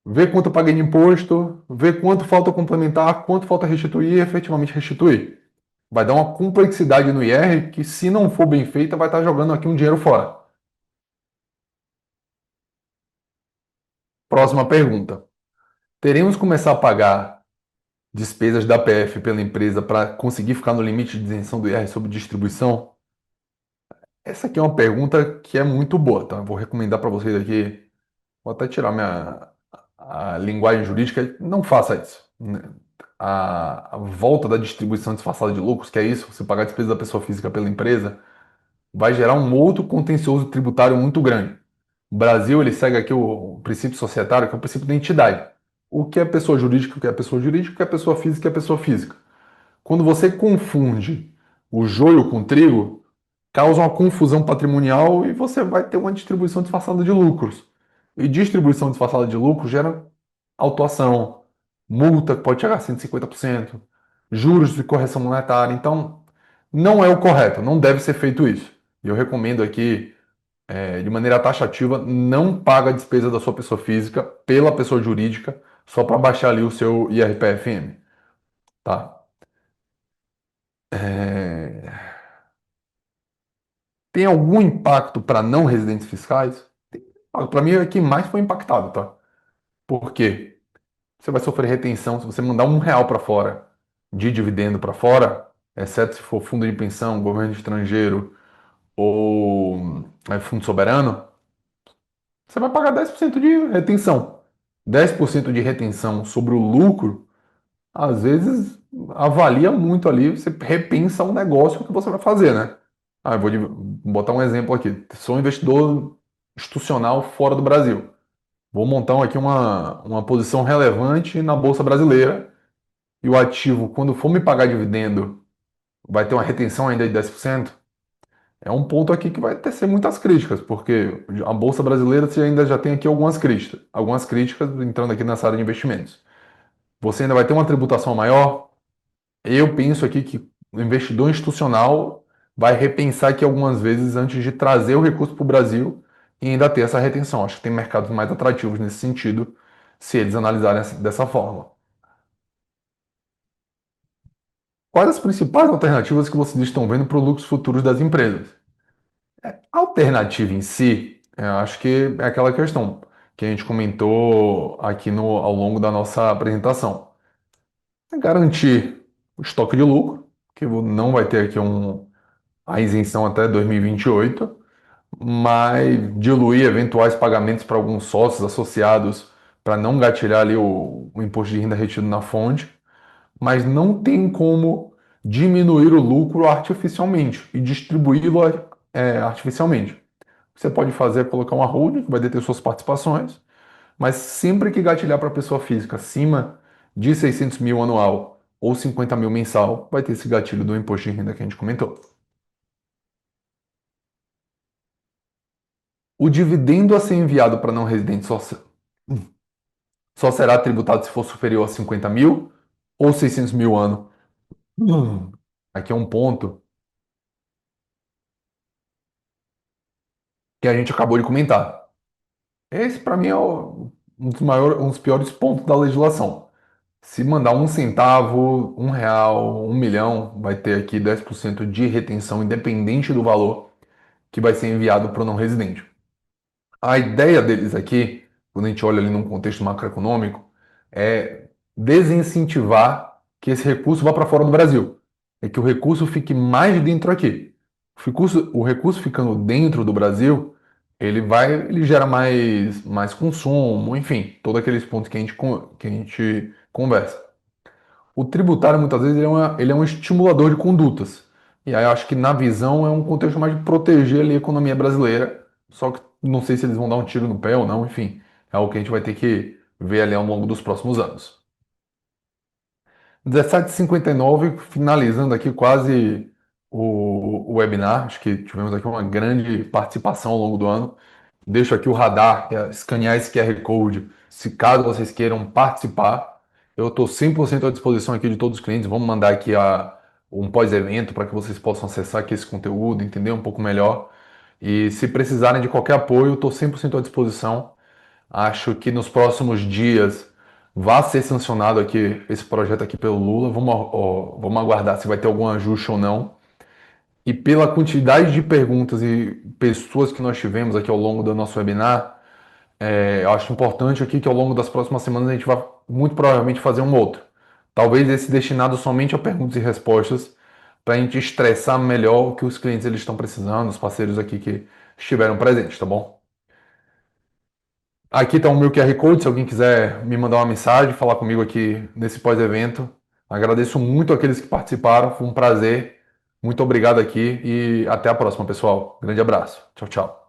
Speaker 1: ver quanto eu paguei de imposto, ver quanto falta complementar, quanto falta restituir e efetivamente restituir. Vai dar uma complexidade no IR que, se não for bem feita, vai estar jogando aqui um dinheiro fora. Próxima pergunta. Teremos que começar a pagar despesas da PF pela empresa para conseguir ficar no limite de isenção do IR sobre distribuição? Essa aqui é uma pergunta que é muito boa, tá? Vou recomendar para vocês aqui. Vou até tirar a linguagem jurídica, não faça isso. A volta da distribuição disfarçada de lucros, que é isso, você pagar a despesa da pessoa física pela empresa, vai gerar um outro contencioso tributário muito grande. O Brasil, ele segue aqui o princípio societário, que é o princípio da entidade. O que é pessoa jurídica, o que é pessoa jurídica, o que é pessoa física, o que é pessoa física. Quando você confunde o joio com o trigo, causa uma confusão patrimonial e você vai ter uma distribuição disfarçada de lucros. E distribuição disfarçada de lucros gera autuação, multa que pode chegar a 150%, juros de correção monetária. Então, não é o correto, não deve ser feito isso. E eu recomendo aqui, de maneira taxativa, não paga a despesa da sua pessoa física pela pessoa jurídica só para baixar ali o seu IRPFM, tá? É, Tem algum impacto para não residentes fiscais? Para mim é quem mais foi impactado, tá? Por quê? Você vai sofrer retenção se você mandar R$ 1 para fora de dividendo para fora, exceto se for fundo de pensão, governo estrangeiro ou fundo soberano, você vai pagar 10% de retenção. 10% de retenção sobre o lucro, às vezes avalia muito ali, você repensa o negócio que você vai fazer, né? Ah, botar um exemplo aqui. Sou um investidor institucional fora do Brasil. Vou montar aqui uma posição relevante na Bolsa Brasileira e o ativo, quando for me pagar dividendo, vai ter uma retenção ainda de 10%. É um ponto aqui que vai tecer muitas críticas, porque a Bolsa Brasileira você ainda já tem aqui algumas críticas entrando aqui nessa área de investimentos. Você ainda vai ter uma tributação maior. Eu penso aqui que o investidor institucional vai repensar aqui algumas vezes antes de trazer o recurso para o Brasil e ainda ter essa retenção. Acho que tem mercados mais atrativos nesse sentido, se eles analisarem dessa forma. Quais as principais alternativas que vocês estão vendo para os lucros futuros das empresas? A alternativa em si, eu acho que é aquela questão que a gente comentou aqui ao longo da nossa apresentação. É garantir o estoque de lucro, que não vai ter aqui a isenção até 2028, mas diluir eventuais pagamentos para alguns sócios associados para não gatilhar ali o imposto de renda retido na fonte, mas não tem como diminuir o lucro artificialmente e distribuí-lo artificialmente. Você pode fazer é colocar uma holding que vai deter suas participações, mas sempre que gatilhar para a pessoa física acima de 600 mil anual ou 50 mil mensal, vai ter esse gatilho do imposto de renda que a gente comentou. O dividendo a ser enviado para não residente só será tributado se for superior a 50 mil ou 600 mil ano. Hum. Aqui é um ponto que a gente acabou de comentar. Esse, para mim, é um dos piores pontos da legislação. Se mandar 1 centavo, R$ 1, 1 milhão, vai ter aqui 10% de retenção, independente do valor que vai ser enviado para o não residente. A ideia deles aqui, quando a gente olha ali num contexto macroeconômico, é desincentivar que esse recurso vá para fora do Brasil. É que o recurso fique mais dentro aqui. O recurso ficando dentro do Brasil, ele gera mais consumo, enfim, todos aqueles pontos que a gente conversa. O tributário, muitas vezes, ele é um estimulador de condutas. E aí eu acho que na visão é um contexto mais de proteger ali a economia brasileira. Só que não sei se eles vão dar um tiro no pé ou não, enfim. É algo que a gente vai ter que ver ali ao longo dos próximos anos. 17h59, finalizando aqui quase o webinar. Acho que tivemos aqui uma grande participação ao longo do ano. Deixo aqui o radar, que é escanear esse QR Code, se caso vocês queiram participar. Eu estou 100% à disposição aqui de todos os clientes. Vamos mandar aqui um pós-evento para que vocês possam acessar aqui esse conteúdo, entender um pouco melhor. E se precisarem de qualquer apoio, eu estou 100% à disposição. Acho que nos próximos dias vai ser sancionado aqui esse projeto aqui pelo Lula. Vamos aguardar se vai ter algum ajuste ou não. E pela quantidade de perguntas e pessoas que nós tivemos aqui ao longo do nosso webinar, eu acho importante aqui que ao longo das próximas semanas a gente vai muito provavelmente fazer um outro. Talvez esse destinado somente a perguntas e respostas, para a gente estressar melhor o que os clientes eles estão precisando, os parceiros aqui que estiveram presentes, tá bom? Aqui está o meu QR Code, se alguém quiser me mandar uma mensagem, falar comigo aqui nesse pós-evento. Agradeço muito aqueles que participaram, foi um prazer. Muito obrigado aqui e até a próxima, pessoal. Grande abraço. Tchau, tchau.